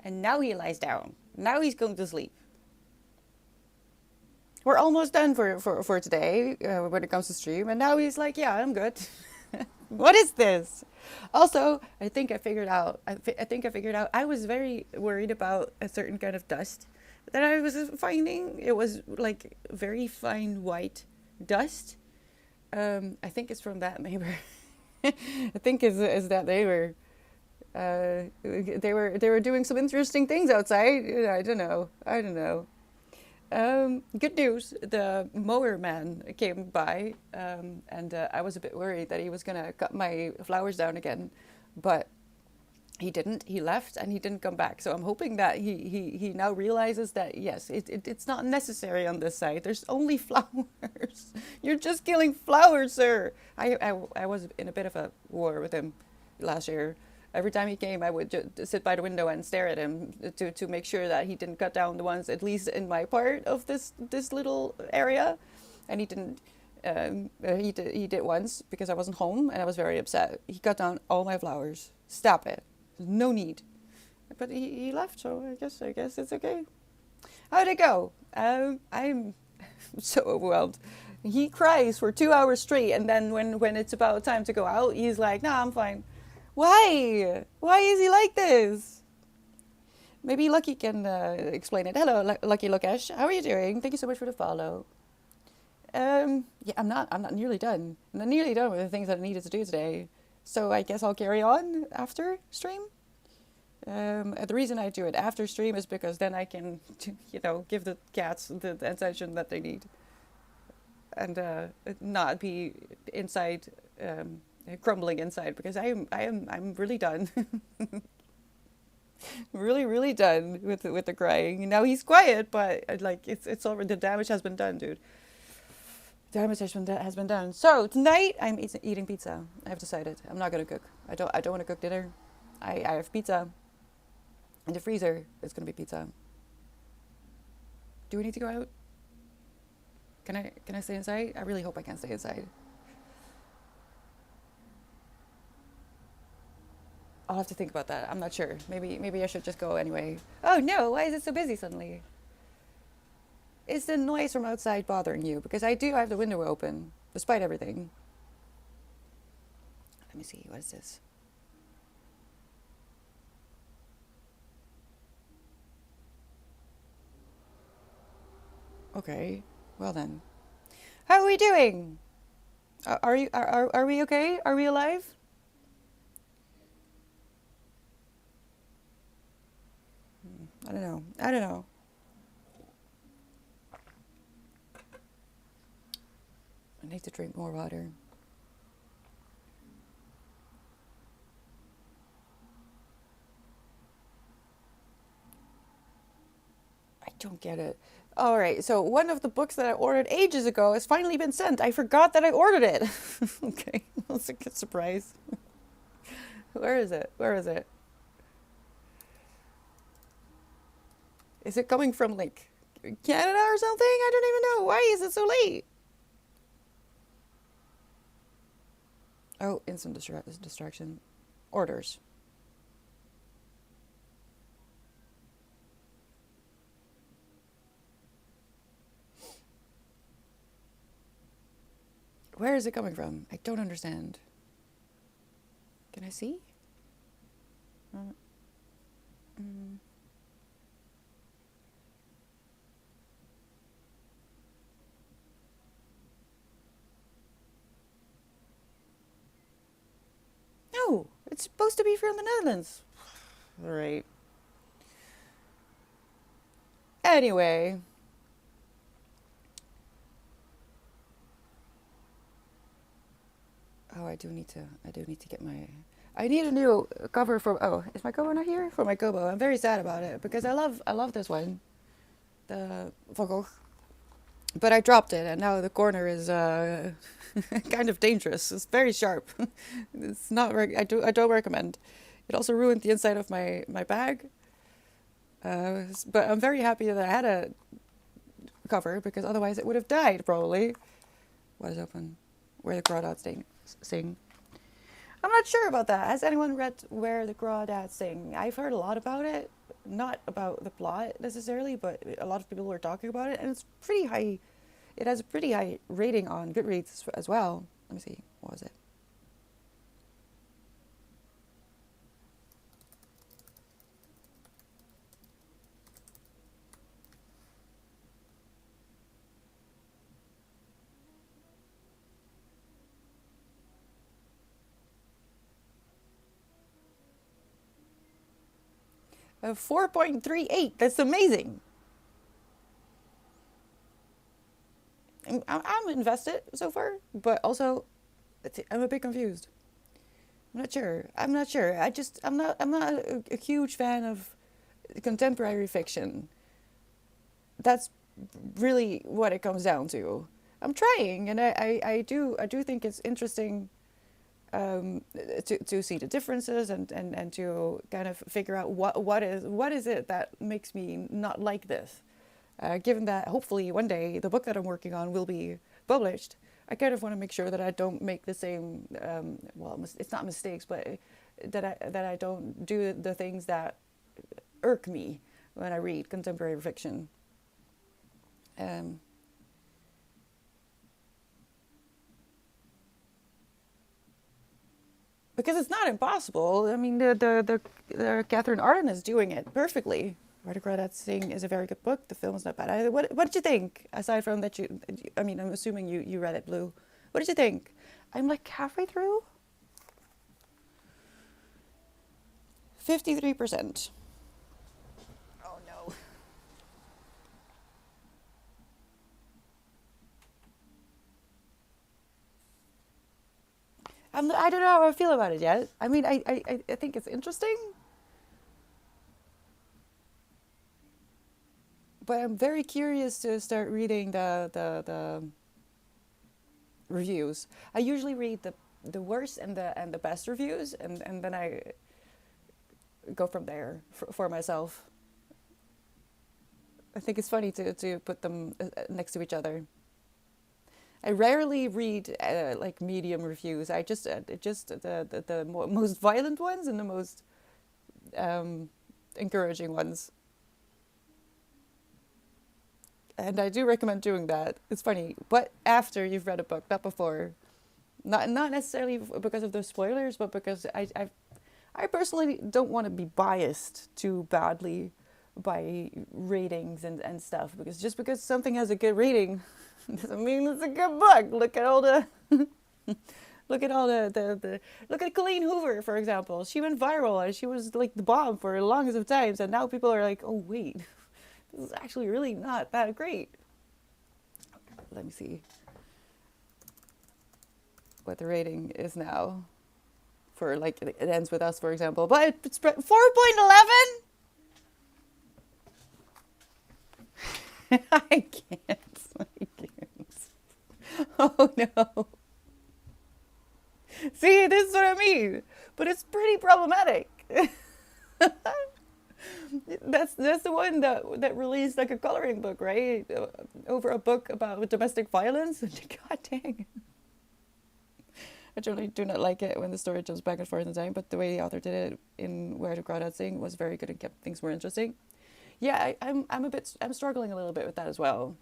And now he lies down. Now he's going to sleep. We're almost done for today when it comes to stream. And now he's like, yeah, I'm good. What is this? Also, I think I figured out. I think I figured out. I was very worried about a certain kind of dust that I was finding. It was like very fine white dust. I think it's from that neighbor. I think is that neighbor. They were doing some interesting things outside. I don't know. I don't know. Good news, the mower man came by, and I was a bit worried that he was going to cut my flowers down again, but he didn't. He left and he didn't come back. So I'm hoping that he now realizes that, yes, it's not necessary on this side. There's only flowers. You're just killing flowers, sir. I was in a bit of a war with him last year. Every time he came, I would just sit by the window and stare at him to make sure that he didn't cut down the ones, at least in my part of this little area. And he didn't. He did once because I wasn't home and I was very upset. He cut down all my flowers. Stop it. No need. But he left, so I guess it's okay. How'd it go? I'm so overwhelmed. He cries for 2 hours straight, and then when it's about time to go out, he's like, "Nah, I'm fine." Why? Why is he like this? Maybe Lucky can explain it. Hello, Lucky Lokesh. How are you doing? Thank you so much for the follow. Yeah, I'm not nearly done. I'm not nearly done with the things that I needed to do today. So I guess I'll carry on after stream. The reason I do it after stream is because then I can, give the cats the attention that they need, and not be inside. Crumbling inside because I'm really done. Really done with the crying. Now he's quiet, but it's already, the damage has been done, dude. Damage has been done. So tonight I'm eating pizza. I've decided I'm not gonna cook. I don't want to cook dinner. I have pizza in the freezer. It's gonna be pizza. Do we need to go out? Can I stay inside? I really hope I can stay inside. I'll have to think about that. I'm not sure. Maybe I should just go anyway. Oh no, why is it so busy suddenly? Is the noise from outside bothering you? Because I do have the window open, despite everything. Let me see, what is this? Okay, well then. How are we doing? Are we okay? Are we alive? I don't know. I need to drink more water. I don't get it. All right, so one of the books that I ordered ages ago has finally been sent. I forgot that I ordered it. Okay, that's a good surprise. Where is it? Is it coming from like Canada or something? I don't even know. Why is it so late? Oh, instant distraction. Orders. Where is it coming from? I don't understand. Can I see? No, it's supposed to be from the Netherlands. All right. Anyway. Oh, I do need to get my. I need a new cover for. Oh, is my cover not here for my Kobo? I'm very sad about it because I love this one, the Van Gogh. But I dropped it, and now the corner is kind of dangerous. It's very sharp. It's not. I don't recommend. It also ruined the inside of my bag. But I'm very happy that I had a cover because otherwise it would have died probably. What is open? Where the crawdads sing. I'm not sure about that. Has anyone read Where the Crawdads Sing? I've heard a lot about it. Not about the plot necessarily, but a lot of people were talking about it, and it's pretty high. It has a pretty high rating on Goodreads as well. Let me see. What was it? 4.38. That's amazing. I'm invested so far, but also I'm a bit confused. I'm not sure. I'm not a huge fan of contemporary fiction. That's really what it comes down to. I'm trying, and I do think it's interesting to see the differences and to kind of figure out what is it that makes me not like this. Given that hopefully one day the book that I'm working on will be published, I kind of want to make sure that I don't make the same it's not mistakes, but that I don't do the things that irk me when I read contemporary fiction. Um, because it's not impossible. I mean, the Catherine Arden is doing it perfectly. Writer Crawdad Sing is a very good book. The film is not bad either. What did you think? Aside from that, I mean, I'm assuming you read it, Blue. What did you think? I'm like halfway through. 53%. Oh no. I don't know how I feel about it yet. I mean, I think it's interesting, but I'm very curious to start reading the reviews. I usually read the worst and the best reviews, and then I go from there for myself. I think it's funny to put them next to each other. I rarely read like medium reviews. I just the most violent ones and the most um, encouraging ones. And I do recommend doing that. It's funny, but after you've read a book, not before. Not necessarily because of the spoilers, but because I personally don't want to be biased too badly by ratings and stuff. Because just because something has a good rating doesn't mean it's a good book. Look at all the look at all the look at Colleen Hoover, for example. She went viral and she was like the bomb for the longest of times, and now people are like, oh wait, this is actually really not that great. Let me see what the rating is now for, like, it ends with us, for example. But it's 4.11. I can't. I can't. Oh no. See, this is what I mean. But it's pretty problematic. That's the one that released like a coloring book, right? Over a book about domestic violence. God dang. I generally do not like it when the story jumps back and forth in time, but the way the author did it in Where the Crawdads Sing was very good and kept things more interesting. Yeah, I'm struggling a little bit with that as well,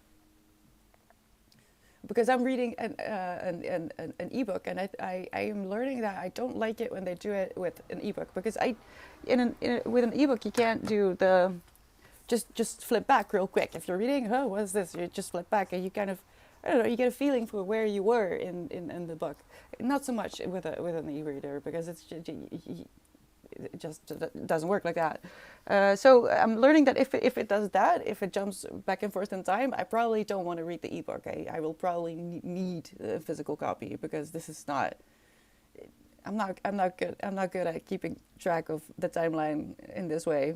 because I'm reading an ebook, and I am learning that I don't like it when they do it with an ebook, because with an ebook you can't do the just flip back real quick. If you're reading, oh, what is this? You just flip back and you kind of, I don't know, you get a feeling for where you were in the book. Not so much with an e-reader, because it just doesn't work like that. So I'm learning that if it does that, if it jumps back and forth in time, I probably don't want to read the ebook. I will probably need a physical copy, because this is not I'm not good at keeping track of the timeline in this way.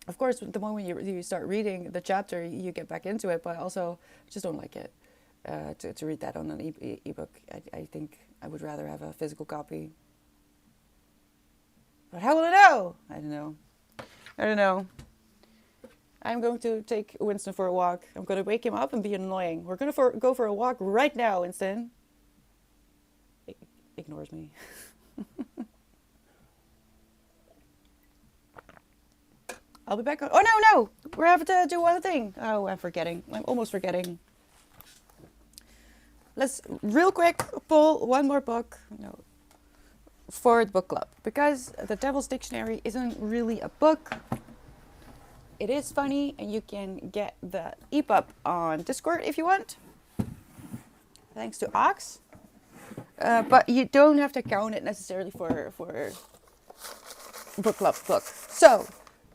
Of course, the moment you start reading the chapter, you get back into it. But also, I just don't like it to read that on an ebook. I think I would rather have a physical copy. But how will I know? I don't know. I don't know. I'm going to take Winston for a walk. I'm going to wake him up and be annoying. We're going to go for a walk right now, Winston. Ignores me. I'll be back. Oh, no. We have to do one thing. Oh, I'm forgetting. I'm almost forgetting. Let's real quick pull one more book. No. For the book club. Because The Devil's Dictionary isn't really a book. It is funny, and you can get the EPUB on Discord if you want. Thanks to Ox. But you don't have to count it necessarily for book club book. So,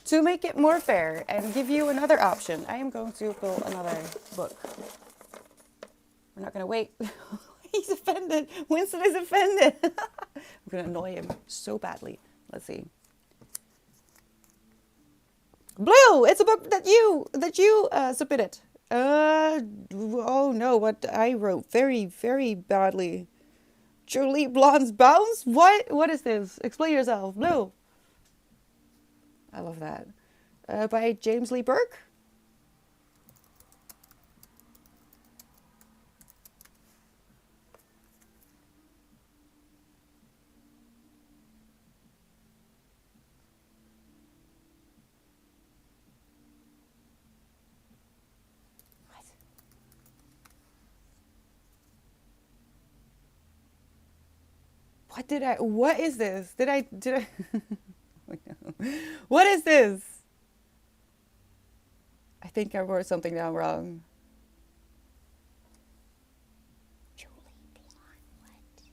to make it more fair and give you another option, I am going to pull another book. We're not going to wait. He's offended. Winston is offended. I'm going to annoy him so badly. Let's see. Blue, it's a book that you submitted. Oh no, what I wrote very, very badly. Julie Blonde's Bounce? What is this? Explain yourself. Blue. I love that. By James Lee Burke. What is this? Did I, oh, no. What is this? I think I wrote something down wrong. Julie Blonde, what?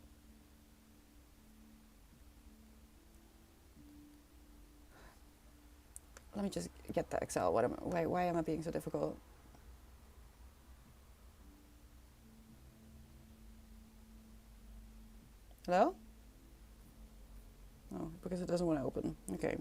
Let me just get the Excel. Why am I being so difficult? Hello? Oh, because it doesn't want to open. Okay.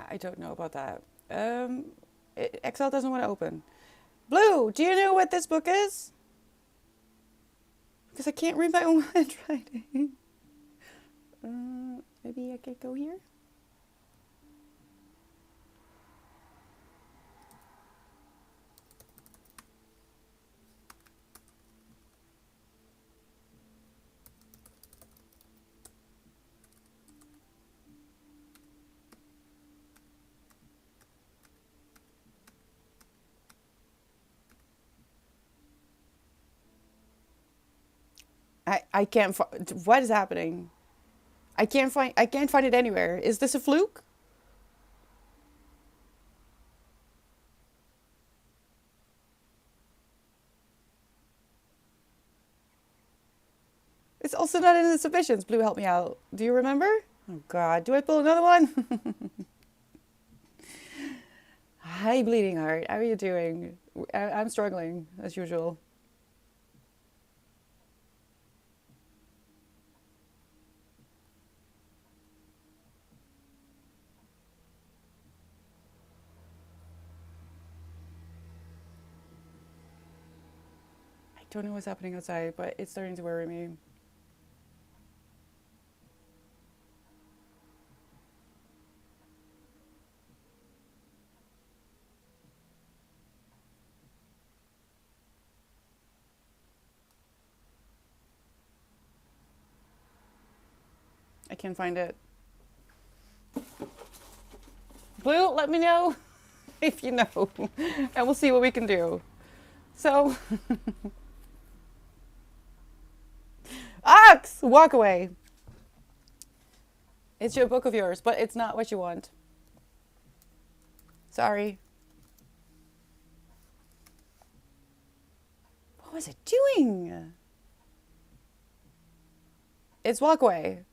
I don't know about that. Excel doesn't want to open. Blue, do you know what this book is? Because I can't read my own handwriting. Maybe I could go here? I can't find. What is happening? I can't find it anywhere. Is this a fluke? It's also not in the submissions. Blue, help me out. Do you remember? Oh God, do I pull another one? Hi, Bleeding Heart. How are you doing? I'm struggling as usual. Don't know what's happening outside, but it's starting to worry me. I can't find it. Blue, let me know if you know, and we'll see what we can do. So... Ox! Walk away. It's your book of yours, but it's not what you want. Sorry. What was it doing? It's walkway.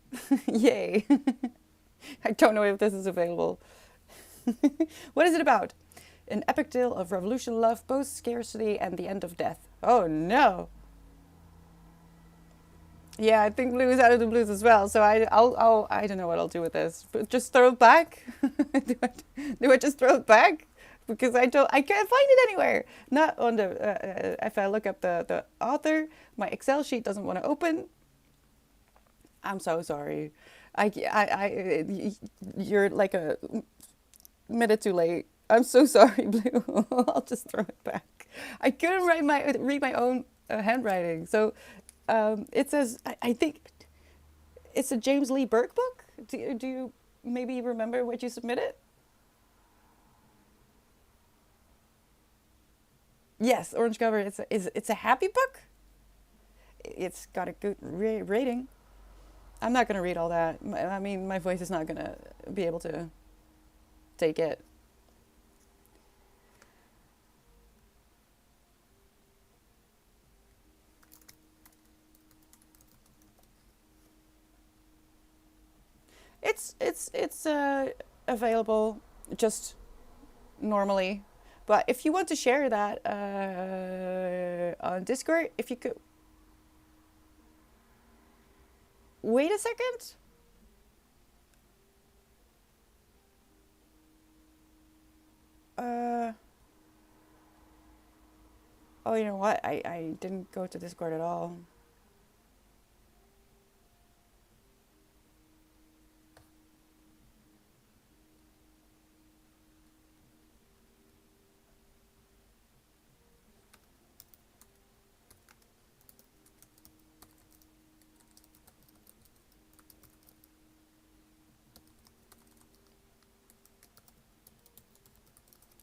Yay. I don't know if this is available. What is it about? An epic tale of revolution, love, post scarcity, and the end of death. Oh no. Yeah, I think Blue is out of the blues as well. So I don't know what I'll do with this. But just throw it back. Do I just throw it back? Because I can't find it anywhere. Not on the. If I look up the author, my Excel sheet doesn't want to open. I'm so sorry. You're like a minute too late. I'm so sorry, Blue. I'll just throw it back. I couldn't read my own handwriting. So it says, I think it's a James Lee Burke book. Do you maybe remember what you submitted? Yes, orange cover. It's a happy book. It's got a good rating. I'm not gonna read all that. I mean, my voice is not gonna be able to take it. It's available just normally, but if you want to share that on Discord, if you could wait a second. Uh, oh, you know what? I didn't go to Discord at all.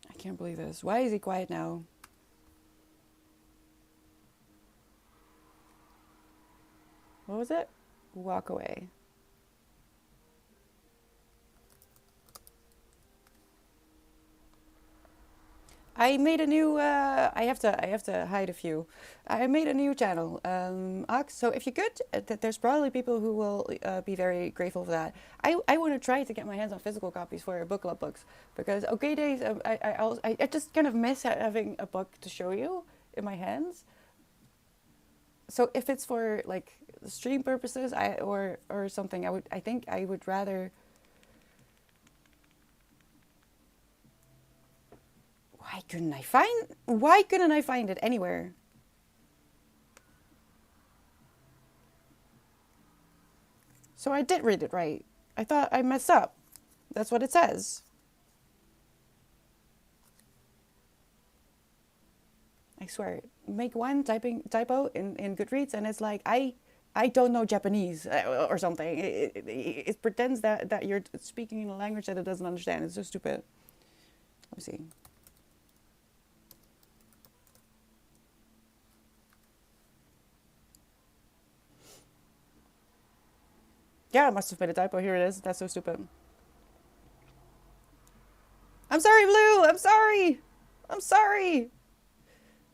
I can't believe this. Why is he quiet now? What was it? Walk away. I made a new. I have to hide a few. I made a new channel, Ox. So if you could, there's probably people who will be very grateful for that. I want to try to get my hands on physical copies for book club books because OK Days. I just kind of miss having a book to show you in my hands. So if it's for like stream purposes, or something, I think I would rather. Why couldn't I find it anywhere? So I did read it right. I thought I messed up. That's what it says. I swear. Make one typo in Goodreads and it's like I don't know Japanese or something. It pretends that you're speaking in a language that it doesn't understand. It's so stupid. Let me see. Yeah, I must have made a typo. Here it is. That's so stupid. I'm sorry, Blue. I'm sorry. I'm sorry.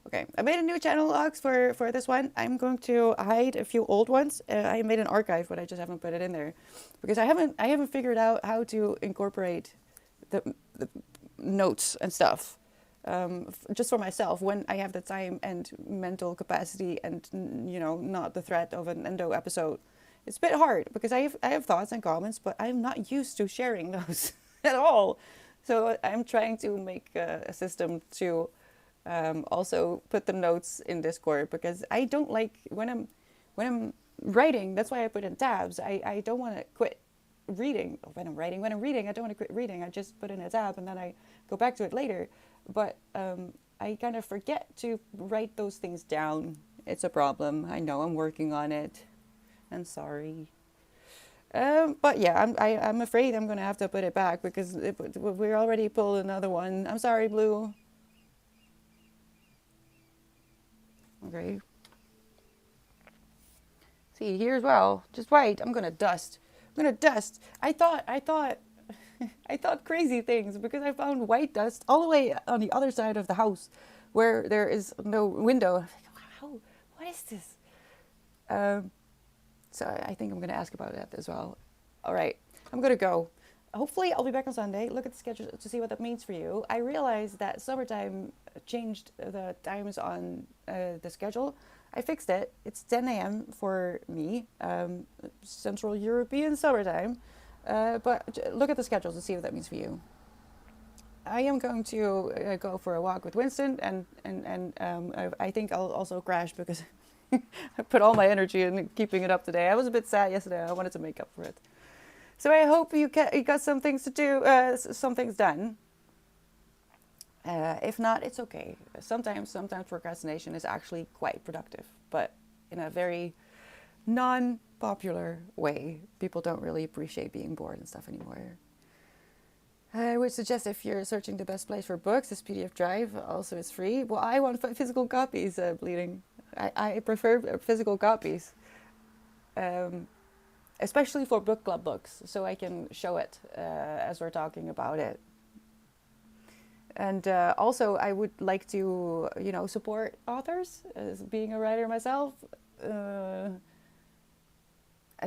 Okay, I made a new channel logs for this one. I'm going to hide a few old ones. I made an archive, but I just haven't put it in there because I haven't figured out how to incorporate the notes and stuff just for myself when I have the time and mental capacity and not the threat of an endo episode. It's a bit hard because I have thoughts and comments, but I'm not used to sharing those at all. So I'm trying to make a system to also put the notes in Discord because I don't like when I'm writing. That's why I put in tabs. I don't want to quit reading when I'm writing. When I'm reading, I don't want to quit reading. I just put in a tab and then I go back to it later. But I kind of forget to write those things down. It's a problem. I know I'm working on it. I'm sorry. But yeah, I'm afraid I'm gonna have to put it back because we already pulled another one. I'm sorry, Blue. Okay. See here as well. Just wait. I'm gonna dust. I thought I thought crazy things because I found white dust all the way on the other side of the house where there is no window. I was like, wow, what is this? So I think I'm going to ask about that as well. All right, I'm going to go. Hopefully I'll be back on Sunday. Look at the schedule to see what that means for you. I realized that summertime changed the times on the schedule. I fixed it. It's 10 a.m. for me, Central European summertime. But look at the schedule to see what that means for you. I am going to go for a walk with Winston, and I think I'll also crash because I put all my energy in keeping it up today. I was a bit sad yesterday. I wanted to make up for it. So I hope you got some things to do, some things done. If not, it's okay. Sometimes procrastination is actually quite productive, but in a very non-popular way. People don't really appreciate being bored and stuff anymore. I would suggest if you're searching the best place for books, this PDF drive also is free. Well, I want physical copies, Bleeding. I prefer physical copies. Especially for book club books, so I can show it as we're talking about it. And also, I would like to, support authors. As being a writer myself, I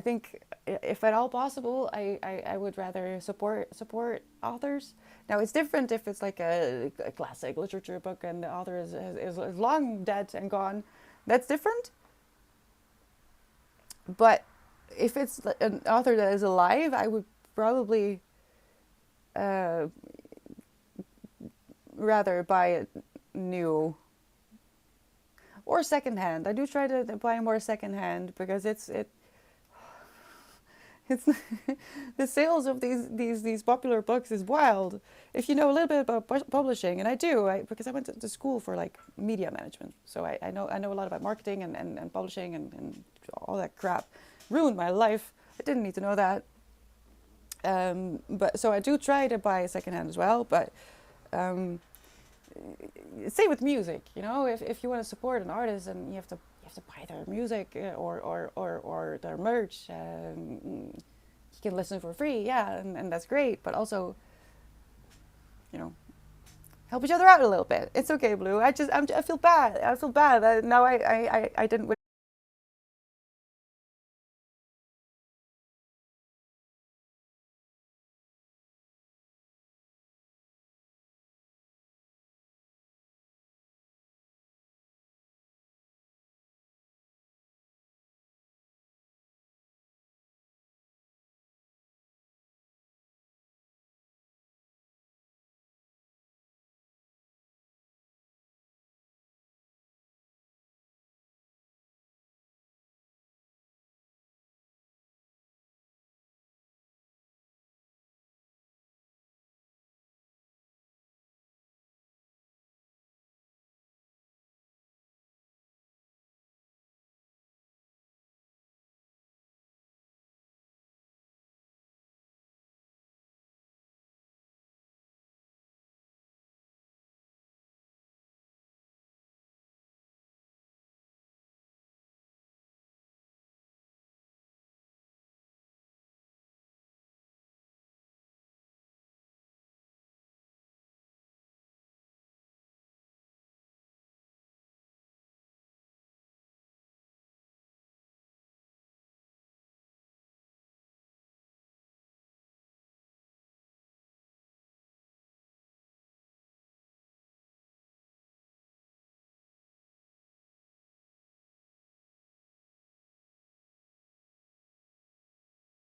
think if at all possible, I would rather support authors. Now, it's different if it's like a classic literature book and the author is long dead and gone. That's different. But if it's an author that is alive, I would probably rather buy it new or secondhand. I do try to buy more secondhand because it's the sales of these popular books is wild. If you know a little bit about publishing, and I do, because I went to school for like media management, so I know a lot about marketing and publishing and all that crap. Ruined my life. I didn't need to know that. But so I do try to buy secondhand as well. But same with music. If you want to support an artist, and you have to buy their music or their merch. You can listen for free, yeah, and that's great. But also, help each other out a little bit. It's okay, Blue. I feel bad. Now I didn't